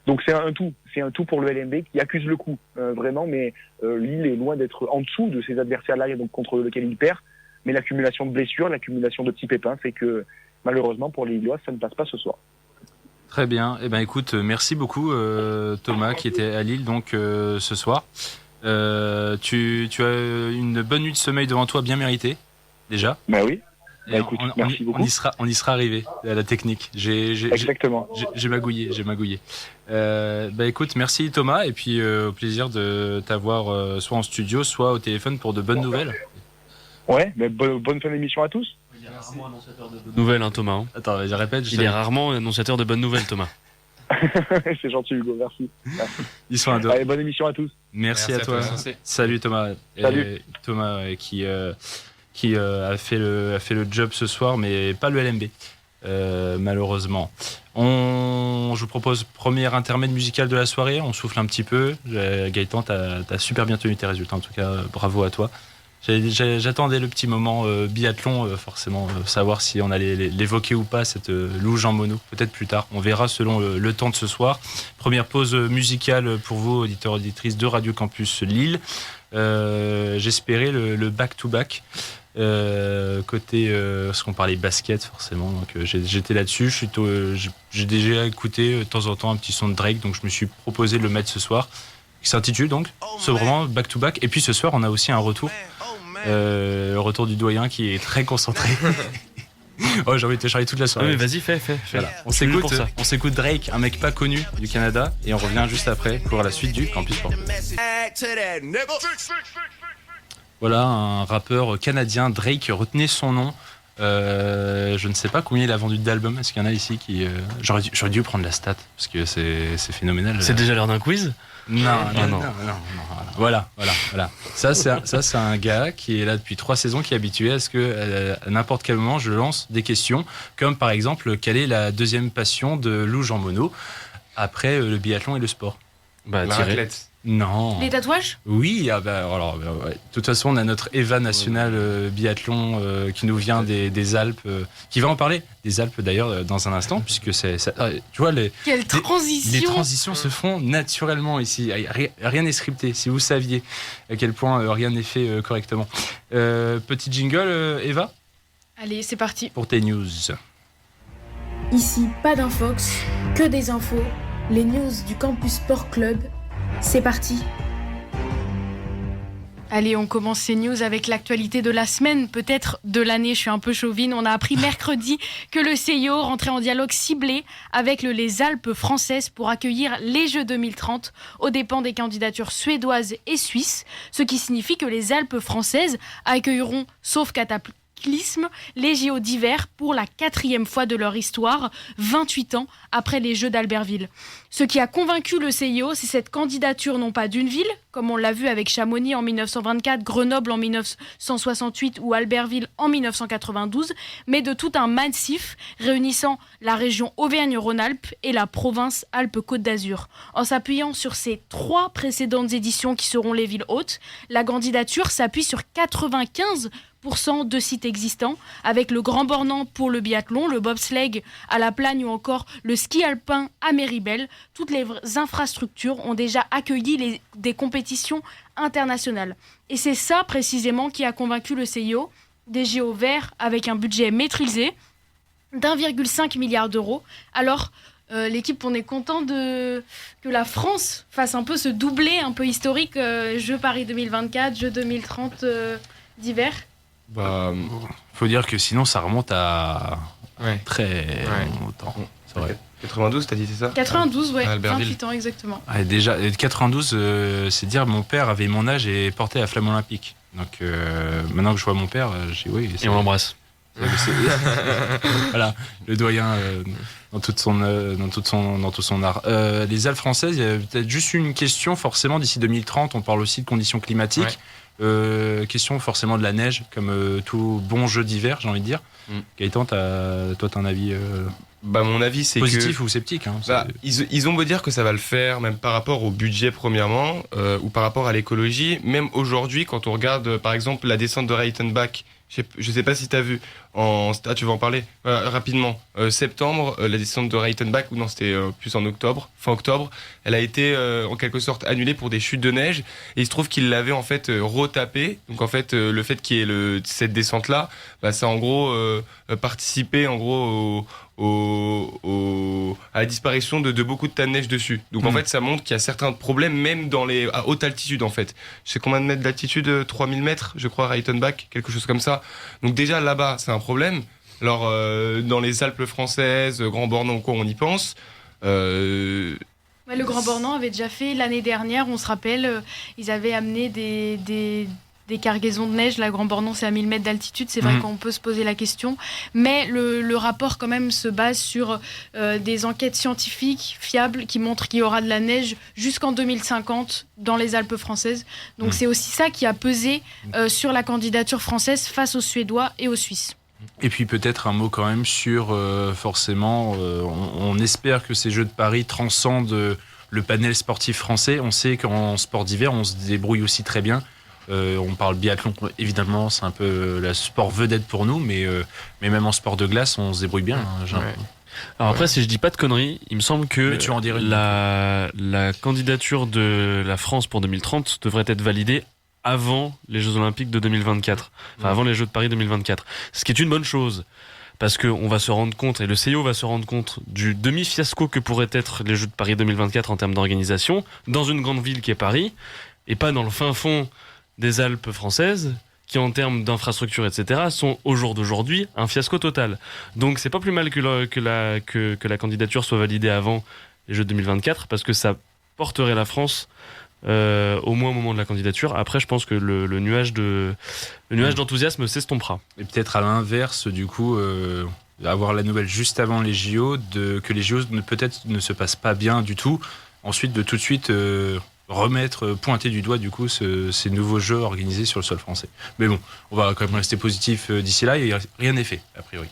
Donc c'est un tout pour le LMB qui accuse le coup vraiment, mais Lille est loin d'être en dessous de ses adversaires-là, donc contre lequel il perd. Mais l'accumulation de blessures, l'accumulation de petits pépins fait que malheureusement pour les Lillois, ça ne passe pas ce soir. Très bien. Eh ben écoute, merci beaucoup Thomas qui était à Lille donc ce soir. Tu as une bonne nuit de sommeil devant toi, bien méritée déjà. Bah oui. Écoute, merci beaucoup. On y sera arrivé à la technique. Exactement. J'ai magouillé. Écoute, merci Thomas et puis au plaisir de t'avoir soit en studio, soit au téléphone pour de bonnes nouvelles. Ouais, mais bonne fin d'émission à tous. Il est rarement annonciateur de bonnes nouvelles, Thomas. Attends, je répète. Il est rarement annonciateur de bonnes nouvelles, Thomas. C'est gentil, Hugo, merci. Ils sont adorables. Allez, bonne émission à tous. Merci à toi. Salut Thomas. Salut. Thomas qui a fait le job ce soir, mais pas le LMB, malheureusement. Je vous propose premier intermède musical de la soirée. On souffle un petit peu. Gaëtan, t'as super bien tenu tes résultats. En tout cas, bravo à toi. J'attendais le petit moment biathlon, forcément, savoir si on allait l'évoquer ou pas, cette luge en mono. Peut-être plus tard. On verra selon le temps de ce soir. Première pause musicale pour vous, auditeurs, auditrices de Radio Campus Lille. J'espérais le back-to-back. Côté parce qu'on parlait basket forcément, donc j'étais là-dessus. J'ai déjà écouté de temps en temps un petit son de Drake, donc je me suis proposé de le mettre ce soir, qui s'intitule donc sobrement Back to Back. Et puis ce soir on a aussi un retour, le retour du doyen qui est très concentré. Oh, j'ai envie de te charler toute la soirée. Oui, vas-y, fais. Voilà. On s'écoute Drake, un mec pas connu du Canada, et on revient juste après pour la suite du Campus Sport. Voilà, un rappeur canadien, Drake, retenez son nom. Je ne sais pas combien il a vendu d'albums. Est-ce qu'il y en a ici qui... J'aurais dû prendre la stat, parce que c'est phénoménal. C'est déjà l'heure d'un quiz ? Non. Voilà. Ça, c'est un gars qui est là depuis 3 saisons, qui est habitué à ce que à n'importe quel moment, je lance des questions, comme par exemple, quelle est la deuxième passion de luge en mono, après le biathlon et le sport ? La raclette. Non. Les tatouages ? Oui, ouais. De toute façon, on a notre Eva national biathlon qui nous vient des Alpes, qui va en parler des Alpes d'ailleurs dans un instant, puisque tu vois, Quelle transition ! Les transitions se font naturellement ici. Rien n'est scripté, si vous saviez à quel point rien n'est fait correctement. Petit jingle, Eva ? Allez, c'est parti. Pour tes news. Ici, pas d'infox, que des infos, les news du Campus Sport Club. C'est parti. Allez, on commence ces news avec l'actualité de la semaine, peut-être de l'année. Je suis un peu chauvine. On a appris mercredi que le CIO rentrait en dialogue ciblé avec les Alpes françaises pour accueillir les Jeux 2030 aux dépens des candidatures suédoises et suisses, ce qui signifie que les Alpes françaises accueilleront, sauf cataclysme, les JO d'hiver pour la 4e fois de leur histoire, 28 ans après les Jeux d'Albertville. Ce qui a convaincu le CIO, c'est cette candidature non pas d'une ville, comme on l'a vu avec Chamonix en 1924, Grenoble en 1968 ou Albertville en 1992, mais de tout un massif réunissant la région Auvergne-Rhône-Alpes et la province Alpes-Côte d'Azur. En s'appuyant sur ces 3 précédentes éditions qui seront les villes hôtes, la candidature s'appuie sur 95% de sites existants, avec le Grand Bornand pour le biathlon, le bobsleigh à La Plagne ou encore le ski alpin à Méribel. Toutes les infrastructures ont déjà accueilli des compétitions internationales. Et c'est ça précisément qui a convaincu le CIO, des JO verts avec un budget maîtrisé d'1,5 milliard d'euros. Alors, l'équipe, on est content que la France fasse un peu ce doublé un peu historique, Jeux Paris 2024, Jeux 2030 d'hiver. Faut dire que sinon ça remonte à très longtemps. C'est vrai. 92, t'as dit, c'est ça ? 92, ouais, 28 ans exactement. Déjà, 92, c'est dire mon père avait mon âge et portait la flamme olympique. Donc maintenant que je vois mon père, j'ai oui. Et on l'embrasse. Voilà, le doyen dans tout son art. Les Alpes françaises, il y a peut-être juste une question forcément d'ici 2030. On parle aussi de conditions climatiques. Ouais. Question forcément de la neige, comme tout bon jeu d'hiver, j'ai envie de dire. Gaëtan, toi, t'as un avis mon avis, c'est positif ou sceptique, hein, ils ont beau dire que ça va le faire, même par rapport au budget premièrement, ou par rapport à l'écologie. Même aujourd'hui, quand on regarde par exemple la descente de Reichenbach, je sais pas si tu as vu, tu vas en parler rapidement. Septembre, la descente de Reichenbach, ou non, c'était plus en octobre, fin octobre, elle a été en quelque sorte annulée pour des chutes de neige. Et il se trouve qu'ils l'avaient en fait retapé. Donc en fait, le fait qu'il y ait cette descente-là, ça a en gros participé en gros à la disparition de beaucoup de tas de neige dessus. Donc en fait, ça montre qu'il y a certains problèmes, même à haute altitude en fait. Je sais combien de mètres d'altitude, 3000 mètres, je crois, Reichenbach, quelque chose comme ça. Donc déjà là-bas, c'est un problème. Alors dans les Alpes françaises, Grand Bornand, quoi, on y pense. Le Grand Bornand avait déjà fait l'année dernière, on se rappelle, ils avaient amené des des cargaisons de neige. La Grand Bornand, c'est à 1000 mètres d'altitude. C'est vrai qu'on peut se poser la question. Mais le rapport, quand même, se base sur des enquêtes scientifiques fiables qui montrent qu'il y aura de la neige jusqu'en 2050 dans les Alpes françaises. Donc, c'est aussi ça qui a pesé sur la candidature française face aux Suédois et aux Suisses. Et puis peut-être un mot quand même sur, forcément, on espère que ces Jeux de Paris transcendent le panel sportif français. On sait qu'en sport d'hiver, on se débrouille aussi très bien. On parle biathlon, évidemment, c'est un peu le sport vedette pour nous, mais même en sport de glace, on se débrouille bien. Alors après, si je dis pas de conneries, il me semble que la candidature de la France pour 2030 devrait être validée avant les Jeux Olympiques de 2024, enfin avant les Jeux de Paris 2024. Ce qui est une bonne chose, parce qu'on va se rendre compte, et le CIO va se rendre compte du demi-fiasco que pourraient être les Jeux de Paris 2024 en termes d'organisation, dans une grande ville qui est Paris, et pas dans le fin fond des Alpes françaises, qui en termes d'infrastructures, etc., sont au jour d'aujourd'hui un fiasco total. Donc c'est pas plus mal que la candidature soit validée avant les Jeux de 2024, parce que ça porterait la France au moins au moment de la candidature. Après, je pense que le nuage d'enthousiasme s'estompera. Et peut-être à l'inverse, du coup, avoir la nouvelle juste avant les JO, que les JO peut-être ne se passent pas bien du tout. Ensuite, de tout de suite pointer du doigt, du coup, ces nouveaux jeux organisés sur le sol français. Mais bon, on va quand même rester positif d'ici là, et rien n'est fait, a priori.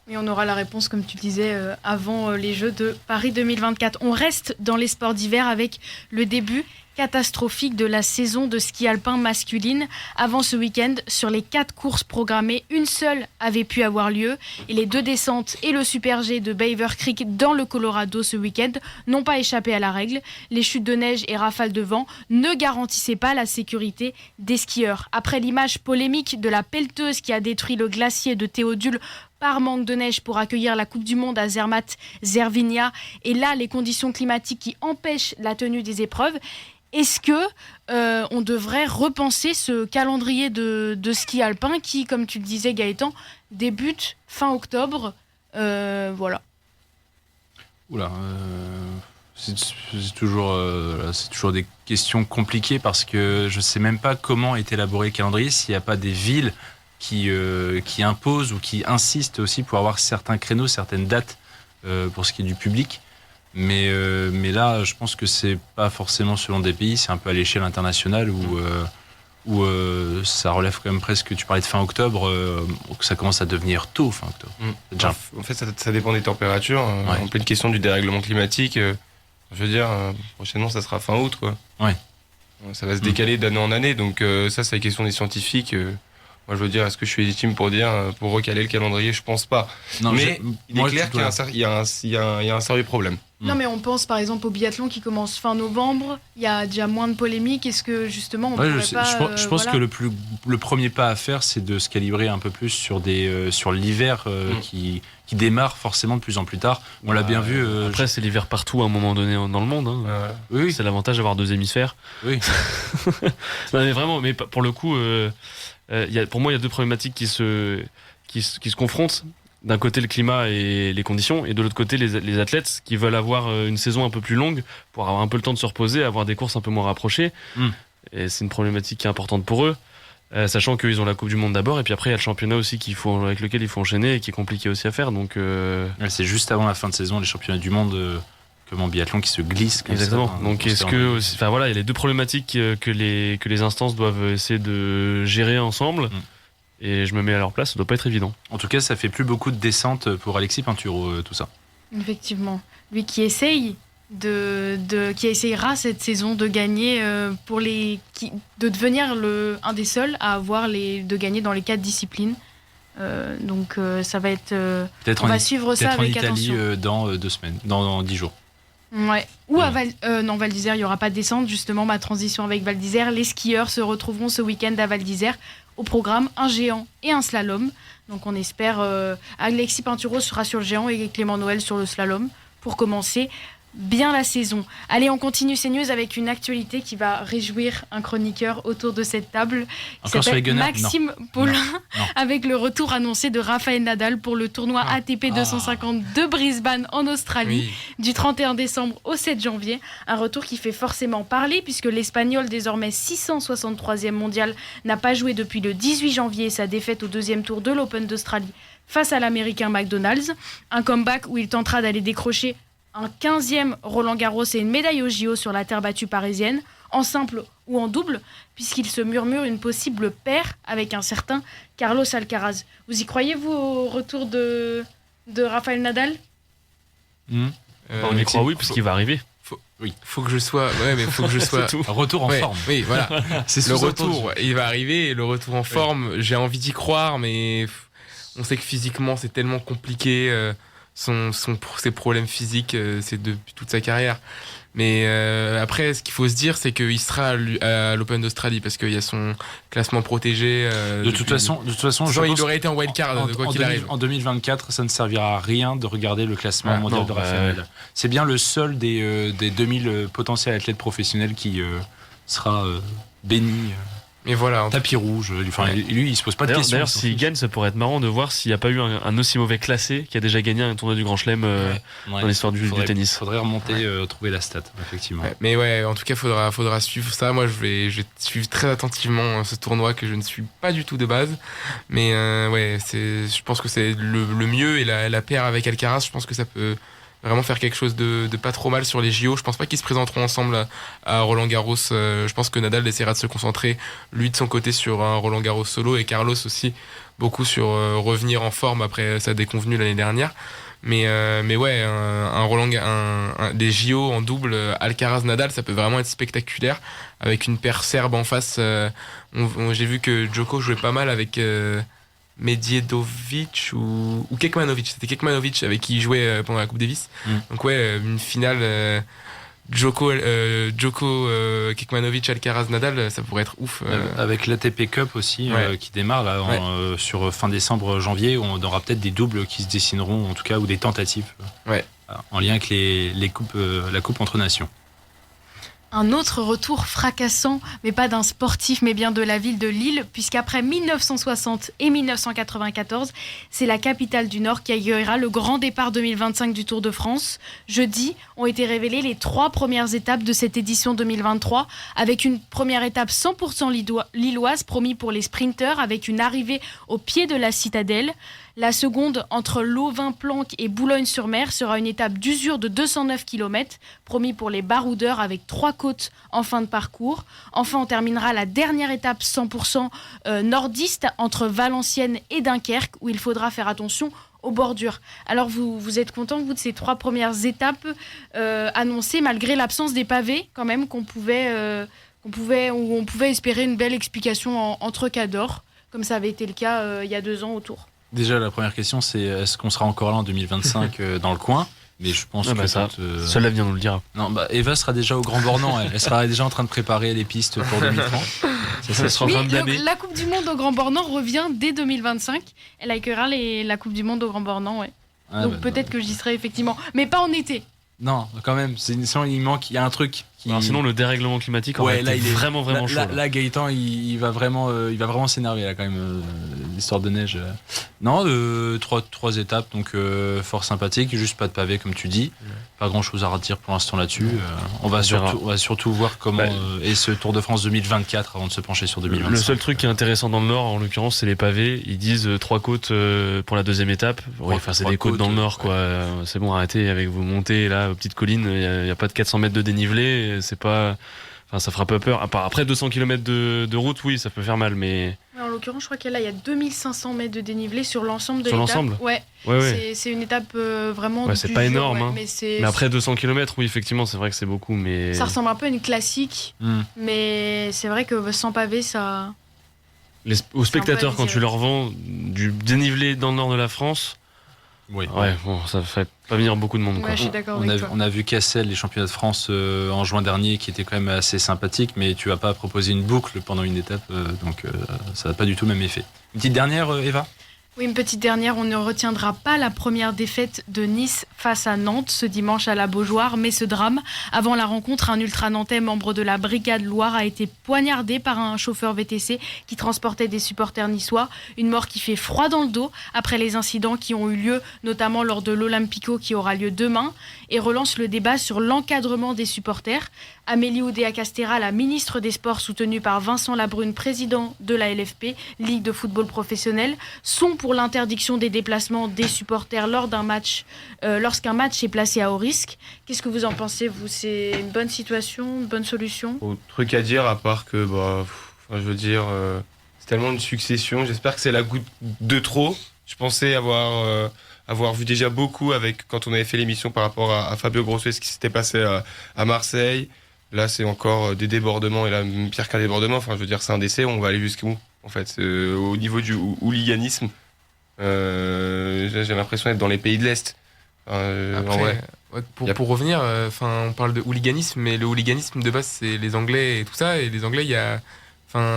Et on aura la réponse, comme tu disais, avant les Jeux de Paris 2024. On reste dans les sports d'hiver avec le début catastrophique de la saison de ski alpin masculine. Avant ce week-end, sur les 4 courses programmées, une seule avait pu avoir lieu. Et les 2 descentes et le Super G de Beaver Creek dans le Colorado ce week-end n'ont pas échappé à la règle. Les chutes de neige et rafales de vent ne garantissaient pas la sécurité des skieurs. Après l'image polémique de la pelleteuse qui a détruit le glacier de Théodule par manque de neige pour accueillir la Coupe du Monde à Zermatt-Zervinia, et là les conditions climatiques qui empêchent la tenue des épreuves, est-ce que on devrait repenser ce calendrier de ski alpin qui, comme tu le disais Gaëtan, débute fin octobre, voilà. Oula, c'est toujours des questions compliquées, parce que je sais même pas comment est élaboré le calendrier, s'il n'y a pas des villes qui imposent ou qui insistent aussi pour avoir certains créneaux, certaines dates pour ce qui est du public. Mais là, je pense que c'est pas forcément selon des pays, c'est un peu à l'échelle internationale où ça relève quand même presque, tu parlais de fin octobre, que ça commence à devenir tôt, fin octobre. En fait, ça dépend des températures. En pleine question du dérèglement climatique, je veux dire, prochainement, ça sera fin août, quoi. Ouais. Ça va se décaler d'année en année, donc ça, c'est la question des scientifiques. Moi, je veux dire, est-ce que je suis légitime pour recaler le calendrier? Je pense pas. Non, mais il est clair qu'il y a un sérieux problème. Non, mais on pense par exemple au biathlon qui commence fin novembre. Il y a déjà moins de polémiques. Est-ce que justement, on pourrait pas... Je pense que le premier pas à faire, c'est de se calibrer un peu plus sur l'hiver qui démarre forcément de plus en plus tard. On l'a bien vu. Après, c'est l'hiver partout à un moment donné dans le monde. Hein. Oui. C'est l'avantage d'avoir 2 hémisphères. Oui. Non, mais vraiment, mais pour le coup, pour moi, il y a 2 problématiques qui se confrontent. D'un côté, le climat et les conditions, et de l'autre côté, les athlètes qui veulent avoir une saison un peu plus longue pour avoir un peu le temps de se reposer, avoir des courses un peu moins rapprochées. Et c'est une problématique qui est importante pour eux, sachant qu'ils ont la Coupe du Monde d'abord, et puis après, il y a le championnat aussi avec lequel il faut enchaîner et qui est compliqué aussi à faire. Donc, c'est juste avant la fin de saison, les championnats du monde comme en biathlon qui se glissent. Exactement. Ça, donc, est-ce que, enfin voilà, il y a les 2 problématiques que les instances doivent essayer de gérer ensemble. Et je me mets à leur place, ça doit pas être évident. En tout cas, ça fait plus beaucoup de descentes pour Alexis Pinturo, tout ça. Effectivement. Lui qui essaye qui essayera cette saison de gagner de devenir un des seuls à avoir de gagner dans les 4 disciplines. Donc ça va être. On va suivre ça avec attention. Peut-être en Italie dans 2 semaines, dans 10 jours. Ouais. Ou à Val d'Isère, il n'y aura pas de descente. Justement, ma transition avec Val d'Isère. Les skieurs se retrouveront ce week-end à Val d'Isère. Au programme, un géant et un slalom. Donc on espère Alexis Pinturo sera sur le géant et Clément Noël sur le slalom pour commencer bien la saison. Allez, on continue ces news avec une actualité qui va réjouir un chroniqueur autour de cette table. Encore sur les Gunners ? Maxime Paulin, avec le retour annoncé de Rafael Nadal pour le tournoi ATP 250 de Brisbane en Australie, du 31 décembre au 7 janvier. Un retour qui fait forcément parler puisque l'Espagnol, désormais 663e mondial, n'a pas joué depuis le 18 janvier et sa défaite au deuxième tour de l'Open d'Australie face à l'Américain McDonald's. Un comeback où il tentera d'aller décrocher un 15e Roland-Garros et une médaille au JO sur la terre battue parisienne, en simple ou en double, puisqu'il se murmure une possible paire avec un certain Carlos Alcaraz. Vous y croyez, vous, au retour de Rafael Nadal ? On y croit, oui, puisqu'il va arriver. Faut que je sois. Ouais, mais faut que je sois. Retour en forme. Oui, voilà. C'est le retour, il va arriver. Et le retour en forme, j'ai envie d'y croire, mais on sait que physiquement, c'est tellement compliqué. Ses problèmes physiques, c'est depuis toute sa carrière. Mais après, ce qu'il faut se dire, c'est qu'il sera à l'Open d'Australie parce qu'il y a son classement protégé. De toute façon, il aurait été en wildcard, quoi qu'il arrive. En 2024, ça ne servira à rien de regarder le classement mondial de Rafael Nadal. C'est bien le seul des 2000 potentiels athlètes professionnels qui sera béni. Et voilà, tapis rouge. Lui, il se pose pas de questions. D'ailleurs, s'il gagne, ça pourrait être marrant de voir s'il n'y a pas eu un aussi mauvais classé qui a déjà gagné un tournoi du Grand Chelem dans l'histoire du tennis. Il faudrait remonter, trouver la stat, effectivement. Mais en tout cas, faudra suivre ça. Moi, je vais suivre très attentivement ce tournoi que je ne suis pas du tout de base. Mais je pense que c'est le mieux et la paire avec Alcaraz, je pense que ça peut vraiment faire quelque chose de pas trop mal sur les JO. Je pense pas qu'ils se présenteront ensemble à Roland Garros. Je pense que Nadal essaiera de se concentrer, lui de son côté, sur un Roland Garros solo et Carlos aussi beaucoup sur revenir en forme après sa déconvenue l'année dernière. Mais des JO en double Alcaraz-Nadal, ça peut vraiment être spectaculaire avec une paire serbe en face. J'ai vu que Djoko jouait pas mal avec Medjedovic ou Kekmanovic. C'était Kekmanovic avec qui il jouait pendant la Coupe Davis. Donc une finale Djoko Kekmanovic, Alcaraz, Nadal, ça pourrait être ouf. Avec l'ATP Cup aussi qui démarre là sur fin décembre, janvier, on aura peut-être des doubles qui se dessineront en tout cas, ou des tentatives en lien avec la coupe entre nations. Un autre retour fracassant, mais pas d'un sportif, mais bien de la ville de Lille, puisqu'après 1960 et 1994, c'est la capitale du Nord qui accueillera le grand départ 2025 du Tour de France. Jeudi ont été révélées les 3 premières étapes de cette édition 2023, avec une première étape 100% lilloise promis pour les sprinteurs, avec une arrivée au pied de la citadelle. La seconde, entre Leuvin-Planck et Boulogne-sur-Mer, sera une étape d'usure de 209 km, promis pour les baroudeurs avec 3 côtes en fin de parcours. Enfin, on terminera la dernière étape 100% nordiste entre Valenciennes et Dunkerque, où il faudra faire attention aux bordures. Alors, vous êtes content, vous, de ces 3 premières étapes annoncées, malgré l'absence des pavés, quand même, où on pouvait espérer une belle explication entre cadors, comme ça avait été le cas il y a 2 ans au Tour. Déjà, la première question, c'est est-ce qu'on sera encore là en 2025 dans le coin ? Mais je pense que seul l'avenir nous le dira. Non, Eva sera déjà au Grand Bornand. Elle sera déjà en train de préparer les pistes pour 2030. Ça sera en fin d'année. La Coupe du Monde au Grand Bornand revient dès 2025. Elle accueillera la Coupe du Monde au Grand Bornand, donc peut-être que j'y serai effectivement, mais pas en été. Non, quand même. Sinon, il y a un truc. Sinon, le dérèglement climatique, là, il est vraiment chaud. Là, Gaëtan, il va vraiment s'énerver là quand même. L'histoire de neige. Non, 3 étapes, donc fort sympathique, juste pas de pavé comme tu dis. Pas grand chose à redire pour l'instant là-dessus. On va surtout voir comment est ce Tour de France 2024 avant de se pencher sur 2025. Le seul truc qui est intéressant dans le Nord, en l'occurrence, c'est les pavés. Ils disent 3 côtes pour la deuxième étape. C'est des côtes dans le Nord, quoi. C'est bon, arrêtez avec vos montées là, aux petites collines. Il n'y a pas de 400 mètres de dénivelé. C'est pas. Enfin, ça fera pas peur. Après 200 km de route, oui, ça peut faire mal, mais. En l'occurrence, je crois qu'il y a 2500 mètres de dénivelé sur l'ensemble de l'étape. Sur l'ensemble ? Ouais. C'est une étape vraiment. C'est pas énorme, mais après 200 km, oui, effectivement, c'est vrai que c'est beaucoup, mais. Ça ressemble un peu à une classique, mais c'est vrai que sans pavé, ça. Aux spectateurs, quand tu leur vends du dénivelé dans le nord de la France. Oui. Ça fait pas venir beaucoup de monde. Ouais, je suis d'accord on a vu Cassel, les championnats de France en juin dernier, qui était quand même assez sympathique, mais tu vas pas proposer une boucle pendant une étape, donc ça n'a pas du tout le même effet. Une petite dernière, Eva ? Oui, une petite dernière, on ne retiendra pas la première défaite de Nice face à Nantes ce dimanche à la Beaujoire, mais ce drame. Avant la rencontre, un ultra-nantais membre de la Brigade Loire a été poignardé par un chauffeur VTC qui transportait des supporters niçois. Une mort qui fait froid dans le dos après les incidents qui ont eu lieu, notamment lors de l'Olympico qui aura lieu demain, et relance le débat sur l'encadrement des supporters. Amélie Oudéa-Castéra, la ministre des Sports, soutenue par Vincent Labrune, président de la LFP, Ligue de football professionnel, sont pour l'interdiction des déplacements des supporters lors d'un match, lorsqu'un match est placé à haut risque. Qu'est-ce que vous en pensez, vous ? C'est une bonne situation, une bonne solution ? Autre truc à dire, à part que, je veux dire, c'est tellement une succession. J'espère que c'est la goutte de trop. Je pensais avoir vu déjà beaucoup quand on avait fait l'émission par rapport à Fabio Grosso et ce qui s'était passé à Marseille. Là, c'est encore des débordements, et là, pire qu'un débordement, je veux dire, c'est un décès, on va aller jusqu'où, en fait, au niveau du hooliganisme. J'ai l'impression d'être dans les pays de l'Est. Après, pour revenir, on parle de hooliganisme, mais le hooliganisme de base, c'est les Anglais et tout ça, et les Anglais, il y a,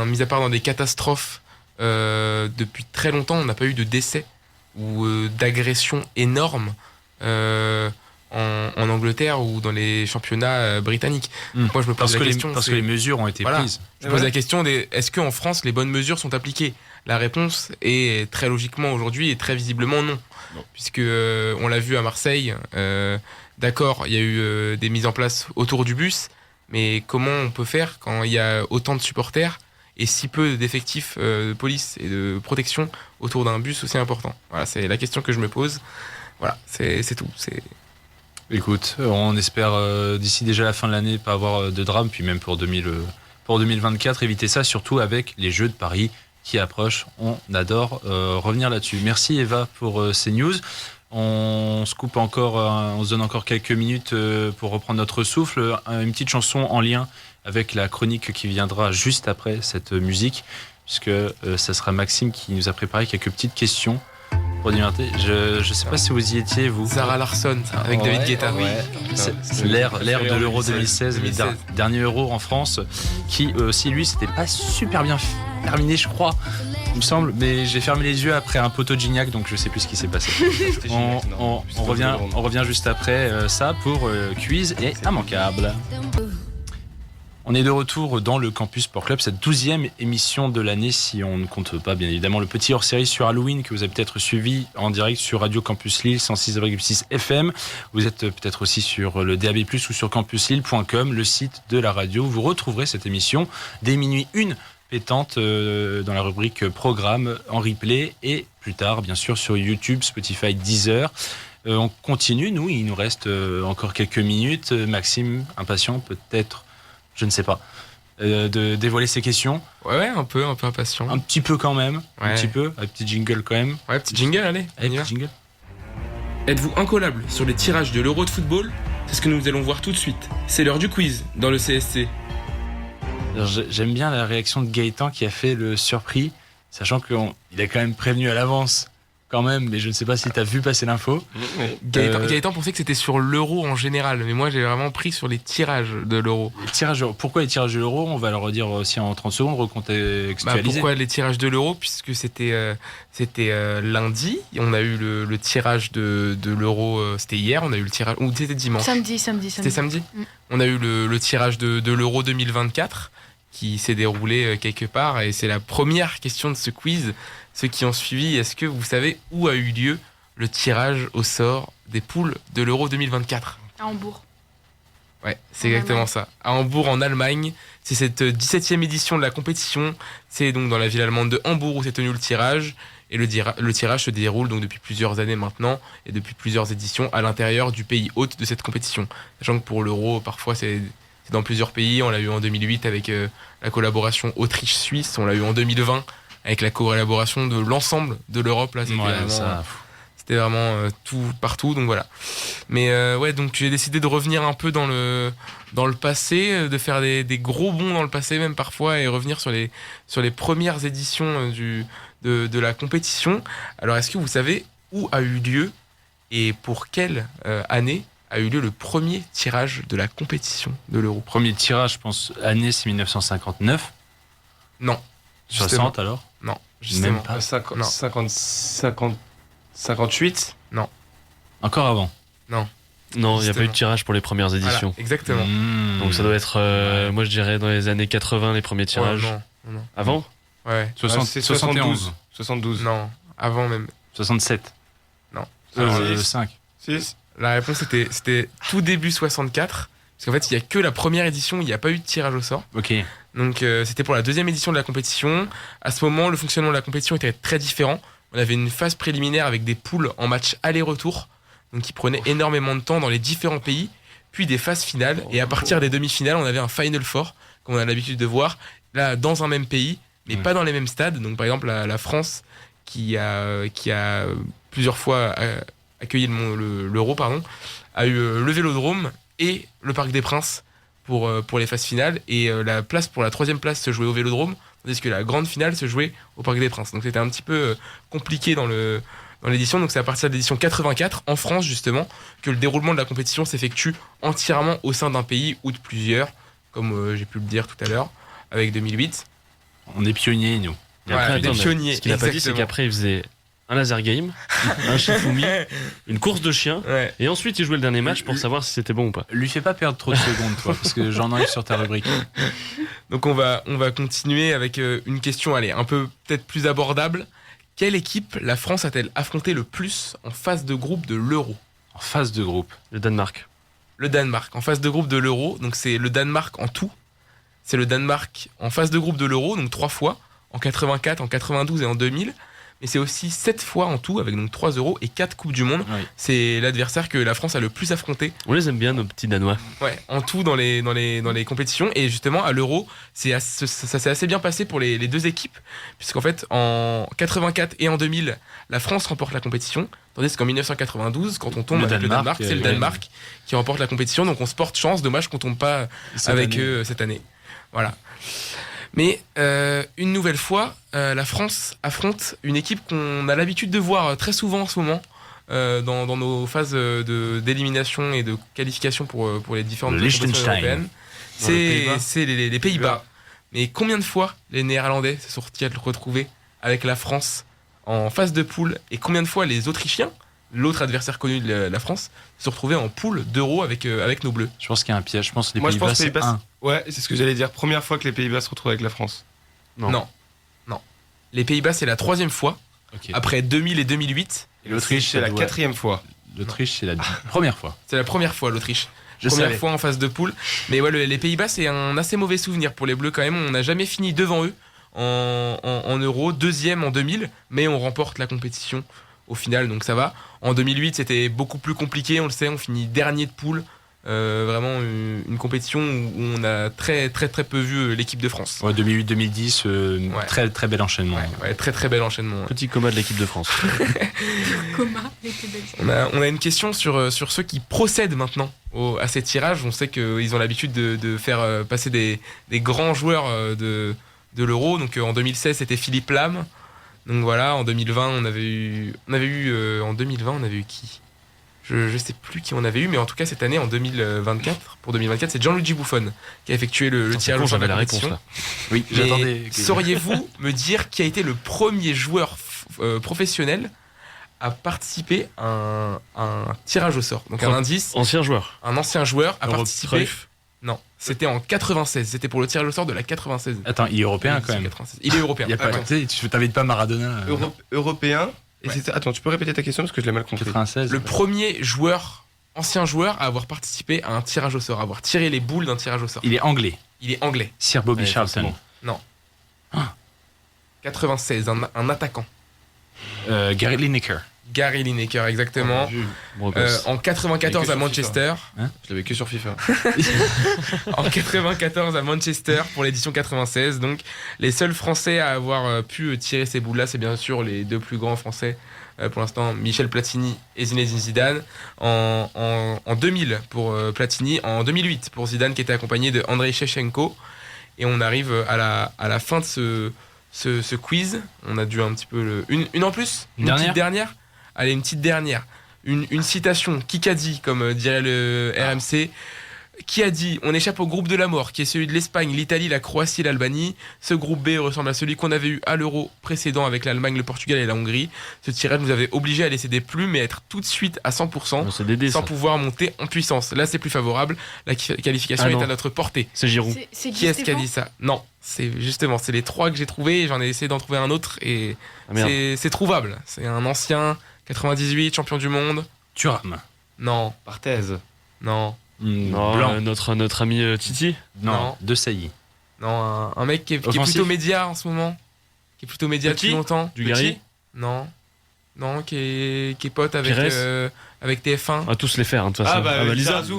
mis à part dans des catastrophes, depuis très longtemps, on n'a pas eu de décès ou d'agressions énormes, en Angleterre ou dans les championnats britanniques. Moi, je me pose la question, parce que les mesures ont été prises. Je me pose la question est-ce qu'en France, les bonnes mesures sont appliquées ? La réponse est très logiquement aujourd'hui et très visiblement non. Puisque on l'a vu à Marseille, d'accord, il y a eu des mises en place autour du bus, mais comment on peut faire quand il y a autant de supporters et si peu d'effectifs de police et de protection autour d'un bus aussi important ? Voilà, c'est la question que je me pose. Voilà, c'est tout. Écoute, on espère d'ici déjà la fin de l'année pas avoir de drame, puis même pour 2024, éviter ça, surtout avec les Jeux de Paris qui approchent. On adore revenir là-dessus. Merci Eva pour ces news. On se coupe encore, on se donne encore quelques minutes pour reprendre notre souffle. Une petite chanson en lien avec la chronique qui viendra juste après cette musique, puisque ça sera Maxime qui nous a préparé quelques petites questions. Je sais pas si vous y étiez, vous. Sarah Larsson avec David Guetta. Oui. C'est l'ère de l'Euro 2016, le dernier Euro en France, qui aussi lui c'était pas super bien terminé, je crois, il me semble, mais j'ai fermé les yeux après un poteau de Gignac, donc je sais plus ce qui s'est passé. On revient juste après ça pour quiz et immanquable. On est de retour dans le Campus Sport Club, cette 12e émission de l'année, si on ne compte pas bien évidemment le petit hors-série sur Halloween que vous avez peut-être suivi en direct sur Radio Campus Lille 106,6 FM. Vous êtes peut-être aussi sur le DAB+, ou sur campuslille.com, le site de la radio. Vous retrouverez cette émission dès minuit 1 pétante dans la rubrique programme en replay et plus tard bien sûr sur YouTube, Spotify, Deezer. On continue, il nous reste encore quelques minutes. Maxime, impatient peut-être, je ne sais pas, de dévoiler ses questions. Ouais, un peu impatient. Un petit peu quand même, un petit jingle quand même. Ouais, petit jingle, allez petit jingle. Êtes-vous incollable sur les tirages de l'Euro de football ? C'est ce que nous allons voir tout de suite. C'est l'heure du quiz dans le CSC. J'aime bien la réaction de Gaëtan qui a fait le surpris, sachant qu'il a quand même prévenu à l'avance. Quand même, mais je ne sais pas si tu as vu passer l'info. Gaëtan pensait que c'était sur l'euro en général, mais moi j'ai vraiment pris sur les tirages de l'euro. Pourquoi les tirages de l'euro ? On va le redire aussi en 30 secondes, recontextualiser. Pourquoi les tirages de l'euro ? Puisque c'était lundi, on a eu le tirage de l'euro, c'était hier, on a eu le tirage, ou c'était dimanche ? Samedi. C'était samedi ? On a eu le tirage de l'euro 2024 qui s'est déroulé quelque part, et c'est la première question de ce quiz. Ceux qui ont suivi, est-ce que vous savez où a eu lieu le tirage au sort des poules de l'Euro 2024 ? À Hambourg. Ouais, c'est exactement ça. À Hambourg, en Allemagne. C'est cette 17e édition de la compétition. C'est donc dans la ville allemande de Hambourg où s'est tenu le tirage. Et le tirage se déroule donc depuis plusieurs années maintenant et depuis plusieurs éditions à l'intérieur du pays hôte de cette compétition. Sachant que pour l'Euro, parfois c'est dans plusieurs pays. On l'a eu en 2008 avec la collaboration Autriche-Suisse. On l'a eu en 2020 avec la collaboration de l'ensemble de l'Europe. Là, c'était vraiment tout partout, donc voilà. Mais donc j'ai décidé de revenir un peu dans le passé, de faire des gros bonds dans le passé même parfois, et revenir sur les premières éditions de la compétition. Alors est-ce que vous savez où a eu lieu et pour quelle année a eu lieu le premier tirage de la compétition de l'Euro ? Premier tirage, je pense, année c'est 1959. Non. 60 alors ? Non. Justement. Même pas. 58. Non. Encore avant. Non, il n'y a pas eu de Justement. tirage pour les premières éditions. Voilà, exactement. Donc ça doit être, moi je dirais dans les années 80, les premiers tirages. Ouais, non. Avant Ouais. 72. 72. Non, avant même. 67. Non. 5. 6. La réponse c'était tout début 64. Parce qu'en fait, il n'y a que la première édition où il n'y a pas eu de tirage au sort. Ok. Donc c'était pour la deuxième édition de la compétition. À ce moment, le fonctionnement de la compétition était très différent. On avait une phase préliminaire avec des poules en match aller-retour, donc qui prenaient énormément de temps dans les différents pays, puis des phases finales. Et à partir des demi-finales, on avait un Final Four, comme on a l'habitude de voir, là dans un même pays, mais pas dans les mêmes stades. Donc par exemple, la France, qui a plusieurs fois accueilli l'Euro, a eu le Vélodrome et le Parc des Princes pour les phases finales, et la place pour la troisième place se jouait au Vélodrome, tandis que la grande finale se jouait au Parc des Princes. Donc c'était un petit peu compliqué dans l'édition. Donc c'est à partir de l'édition 84 en France justement que le déroulement de la compétition s'effectue entièrement au sein d'un pays ou de plusieurs, comme j'ai pu le dire tout à l'heure avec 2008. On est pionniers, nous. Et après, des attends, pionniers. Ce qu'il n'a pas dit, c'est qu'après, il faisait un laser game, un Shifumi, une course de chien, et ensuite il jouait le dernier match pour savoir si c'était bon ou pas. Lui fais pas perdre trop de secondes, toi, parce que j'en enlève sur ta rubrique. Donc on va continuer avec une question, allez, un peu peut-être plus abordable. Quelle équipe la France a-t-elle affronté le plus en phase de groupe de l'Euro ? En phase de groupe. Le Danemark. Le Danemark, en phase de groupe de l'Euro, donc c'est le Danemark en tout. C'est le Danemark en phase de groupe de l'Euro, donc 3 fois, en 84, en 92 et en 2000. Mais c'est aussi 7 fois en tout, avec donc 3 euros et 4 Coupes du Monde. Oui. C'est l'adversaire que la France a le plus affronté. On les aime bien, nos petits Danois. Ouais, en tout dans les compétitions. Et justement, à l'Euro, ça s'est assez bien passé pour les deux équipes, puisqu'en fait, en 84 et en 2000, la France remporte la compétition, tandis qu'en 1992, quand on tombe avec le Danemark, c'est le Danemark qui remporte la compétition. Donc on se porte chance, dommage qu'on tombe pas avec eux cette année. Voilà. Mais une nouvelle fois, la France affronte une équipe qu'on a l'habitude de voir très souvent en ce moment dans nos phases d'élimination et de qualification pour les différentes compétitions européennes. C'est les Pays-Bas. Mais combien de fois les Néerlandais se sont-ils retrouvés avec la France en phase de poule, et combien de fois les Autrichiens, l'autre adversaire connu de la France, se sont retrouvés en poule d'Euro avec nos Bleus? Je pense qu'il y a un piège. Je pense que les Moi, Pays-Bas, je pense que c'est 1. Ouais, c'est ce que j'allais dire. Première fois que les Pays-Bas se retrouvent avec la France. Non. Les Pays-Bas, c'est la 3e fois, après 2000 et 2008. Et l'Autriche, c'est la 4e fois. L'Autriche, c'est la première fois. C'est la première fois, l'Autriche. Je Première savais. fois en phase de poule. Mais ouais, les Pays-Bas, c'est un assez mauvais souvenir pour les Bleus quand même. On n'a jamais fini devant eux en Euro, 2e en 2000, mais on remporte la compétition au final, donc ça va. En 2008, c'était beaucoup plus compliqué, on le sait, on finit dernier de poule. Vraiment une compétition où on a très très très peu vu l'équipe de France. Ouais, 2008-2010, très très bel enchaînement. Ouais, très très bel enchaînement. Petit coma de l'équipe de France. Coma était belle. On a une question sur ceux qui procèdent maintenant à ces tirages. On sait qu'ils ont l'habitude de faire passer des grands joueurs de l'Euro. Donc en 2016, c'était Philippe Lam. Donc voilà, en 2020, on avait eu qui ? Je sais plus qui on avait eu, mais en tout cas cette année, en 2024, pour 2024, c'est Gianluigi Buffon qui a effectué le tirage au sort de la compétition. Oui, j'attendais. Sauriez-vous me dire qui a été le premier joueur professionnel à participer à un tirage au sort? Donc un indice. Ancien joueur. Un ancien joueur a participé. Cruyff. Non, c'était en 96. C'était pour le tirage au sort de la 96. Attends, il est européen quand même. 96. Il est européen. Il y a pas, tu t'invites pas Maradona. Européen. Et Ouais. attends, tu peux répéter ta question parce que je l'ai mal compris. 96. Le premier ancien joueur à avoir participé à un tirage au sort, à avoir tiré les boules d'un tirage au sort. Il est anglais. Il est anglais. Sir Bobby Charlton. forcément. Non. Ah. 96, un attaquant. Gary Lineker. Gary Lineker, exactement. Bon, gosse. En 94 à Manchester. Je l'avais que sur FIFA. En 94 à Manchester pour l'édition 96. Donc les seuls Français à avoir pu tirer ces boules-là, c'est bien sûr les deux plus grands Français pour l'instant, Michel Platini et Zinedine Zidane. En 2000 pour Platini, en 2008 pour Zidane qui était accompagné de Andrei Shevchenko. Et on arrive à la fin de ce quiz. On a dû un petit peu une en plus, une petite dernière. Allez, une petite dernière. Une citation, Kikadi, comme dirait le RMC. qui a dit on échappe au groupe de la mort, qui est celui de l'Espagne, l'Italie, la Croatie et l'Albanie. Ce groupe B ressemble à celui qu'on avait eu à l'Euro précédent avec l'Allemagne, le Portugal et la Hongrie. Ce tirage nous avait obligé à laisser des plumes et être tout de suite à 100% sans pouvoir monter en puissance. Là, c'est plus favorable. La qualification est à notre portée. C'est Giroud. Qui est-ce qui a dit ça? Non, c'est les 3 que j'ai trouvés. J'en ai essayé d'en trouver un autre et c'est trouvable. C'est un ancien 98 champion du monde. Thuram. Non. Barthez. Non. Non, notre ami Titi. Non. De Sailly. Non, un mec qui est plutôt média en ce moment. Qui est plutôt média depuis longtemps. Dugarry. Non, qui est pote avec TF1. On va tous les faire, de toute façon. Lizarazu.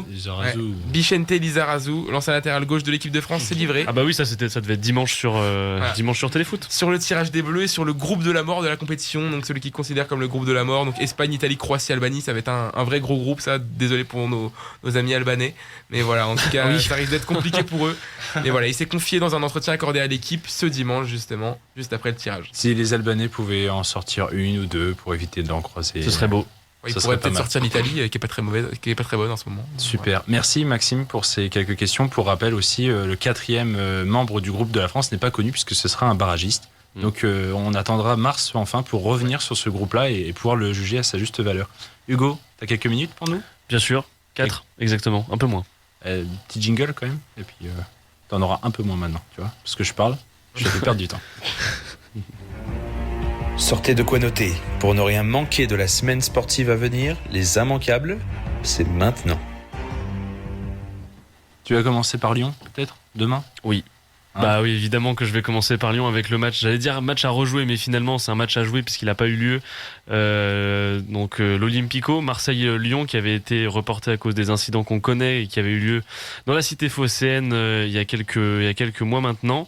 Bichente Lizarazu, l'ancien latéral gauche de l'équipe de France, s'est livré. Ah bah oui, ça devait être dimanche sur Téléfoot. Sur le tirage des Bleus et sur le groupe de la mort de la compétition, donc celui qui considère comme le groupe de la mort, donc Espagne, Italie, Croatie, Albanie, ça va être un vrai gros groupe, ça. Désolé pour nos amis albanais, mais voilà, en tout cas, ça risque d'être compliqué pour eux. Mais voilà, il s'est confié dans un entretien accordé à l'équipe ce dimanche, justement, juste après le tirage. Si les Albanais pouvaient en sortir une ou deux pour éviter d'en croiser, ce serait beau. Il pourrait peut-être sortir l'Italie, qui est pas très mauvaise, qui est pas très bonne en ce moment. Super. Merci Maxime pour ces quelques questions. Pour rappel aussi, le 4e membre du groupe de la France n'est pas connu puisque ce sera un barragiste. Donc on attendra mars enfin pour revenir sur ce groupe-là et pouvoir le juger à sa juste valeur. Hugo, t'as quelques minutes pour nous? Bien sûr, 4 exactement, un peu moins. Petit jingle quand même, et puis t'en auras un peu moins maintenant, tu vois, parce que je parle, je te fais perdre du temps. Sortez de quoi noter. Pour ne rien manquer de la semaine sportive à venir, les immanquables, c'est maintenant. Tu vas commencer par Lyon, peut-être, demain? Oui. Bah oui, évidemment que je vais commencer par Lyon avec le match. J'allais dire match à rejouer, mais finalement c'est un match à jouer puisqu'il n'a pas eu lieu. L'Olympico, Marseille-Lyon, qui avait été reporté à cause des incidents qu'on connaît et qui avait eu lieu dans la cité phocéenne il y a quelques mois maintenant.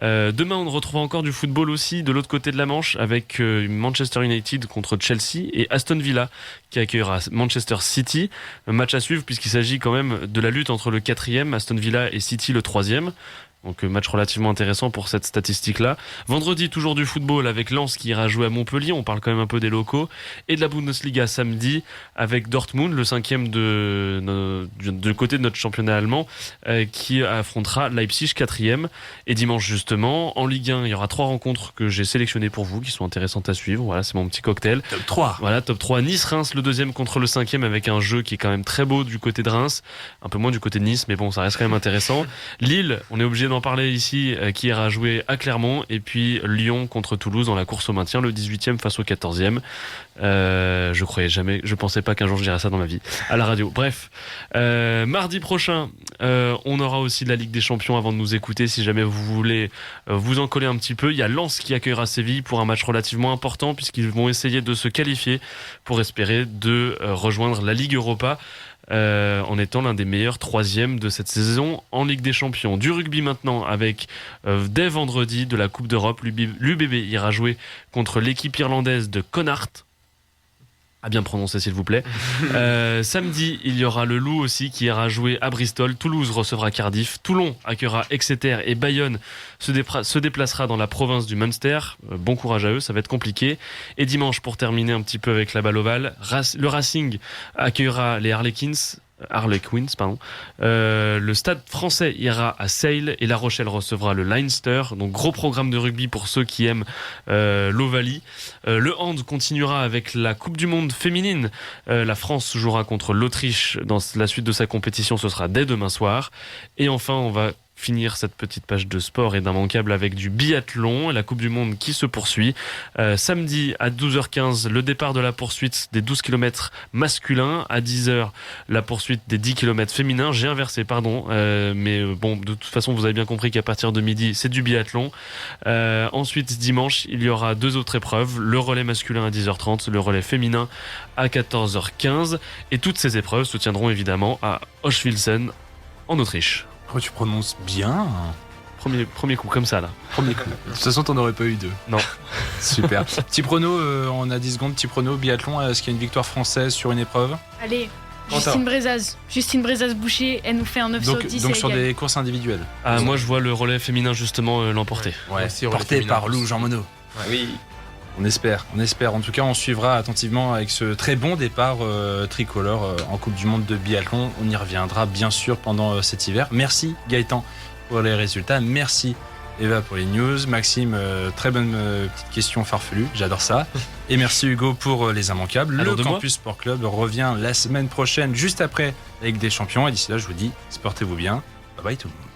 Demain, on retrouvera encore du football aussi de l'autre côté de la Manche avec Manchester United contre Chelsea et Aston Villa qui accueillera Manchester City. Un match à suivre puisqu'il s'agit quand même de la lutte entre le 4e, Aston Villa, et City, le 3e. Donc match relativement intéressant pour cette statistique-là. Vendredi, toujours du football avec Lens qui ira jouer à Montpellier. On parle quand même un peu des locaux. Et de la Bundesliga samedi avec Dortmund, le 5e du côté de notre championnat allemand, qui affrontera Leipzig, 4e. Et dimanche justement, en Ligue 1, il y aura 3 rencontres que j'ai sélectionnées pour vous, qui sont intéressantes à suivre. Voilà, c'est mon petit cocktail. Top 3. Voilà, top 3. Nice-Reims, le 2e contre le 5e, avec un jeu qui est quand même très beau du côté de Reims. Un peu moins du côté de Nice, mais bon, ça reste quand même intéressant. Lille, on est obligé d'en parler ici, qui ira jouer à Clermont, et puis Lyon contre Toulouse dans la course au maintien, le 18e face au 14e. Je pensais pas qu'un jour je dirais ça dans ma vie à la radio. Bref, mardi prochain, on aura aussi de la Ligue des Champions avant de nous écouter. Si jamais vous voulez vous en coller un petit peu, il y a Lens qui accueillera Séville pour un match relativement important puisqu'ils vont essayer de se qualifier pour espérer de rejoindre la Ligue Europa. En étant l'un des meilleurs 3e de cette saison en Ligue des Champions. Du rugby maintenant avec dès vendredi de la Coupe d'Europe, l'UBB ira jouer contre l'équipe irlandaise de Connacht. À bien prononcer s'il vous plaît. Samedi, il y aura le Loup aussi qui ira jouer à Bristol. Toulouse recevra Cardiff. Toulon accueillera Exeter et Bayonne se déplacera dans la province du Munster. Bon courage à eux, ça va être compliqué. Et dimanche, pour terminer un petit peu avec la balle ovale, le Racing accueillera les Harlequins. Le Stade Français ira à Sale et La Rochelle recevra le Leinster. Donc gros programme de rugby pour ceux qui aiment l'Ovalie. Le hand continuera avec la Coupe du Monde féminine. La France jouera contre l'Autriche dans la suite de sa compétition. Ce sera dès demain soir. Et enfin, on va finir cette petite page de sport et d'immanquable avec du biathlon, la Coupe du Monde qui se poursuit. Samedi à 12h15, le départ de la poursuite des 12 km masculins. À 10h, la poursuite des 10 km féminins. J'ai inversé, pardon. Mais bon, de toute façon, vous avez bien compris qu'à partir de midi, c'est du biathlon. Ensuite, dimanche, il y aura 2 autres épreuves. Le relais masculin à 10h30, le relais féminin à 14h15. Et toutes ces épreuves se tiendront évidemment à Hochfilzen, en Autriche. Oh, tu prononces bien. Premier coup, comme ça, là. Premier coup. De toute façon, t'en aurais pas eu 2. Non. Super. Petit prono, on a 10 secondes. Petit prono, biathlon, est-ce qu'il y a une victoire française sur une épreuve? Allez, Justine Brezaz-Boucher, elle nous fait un 9 sur 10. Donc sur des courses individuelles. Moi, je vois le relais féminin, justement, l'emporter. Ouais. Porté par Lou Jean Monod. Ouais. Oui. On espère. En tout cas, on suivra attentivement avec ce très bon départ tricolore en Coupe du Monde de biathlon. On y reviendra bien sûr pendant cet hiver. Merci Gaëtan pour les résultats. Merci Eva pour les news. Maxime, très bonne petite question farfelue. J'adore ça. Et merci Hugo pour les immanquables. Alors le Campus Sport Club revient la semaine prochaine, juste après, avec des champions. Et d'ici là, je vous dis, sportez-vous bien. Bye bye tout le monde.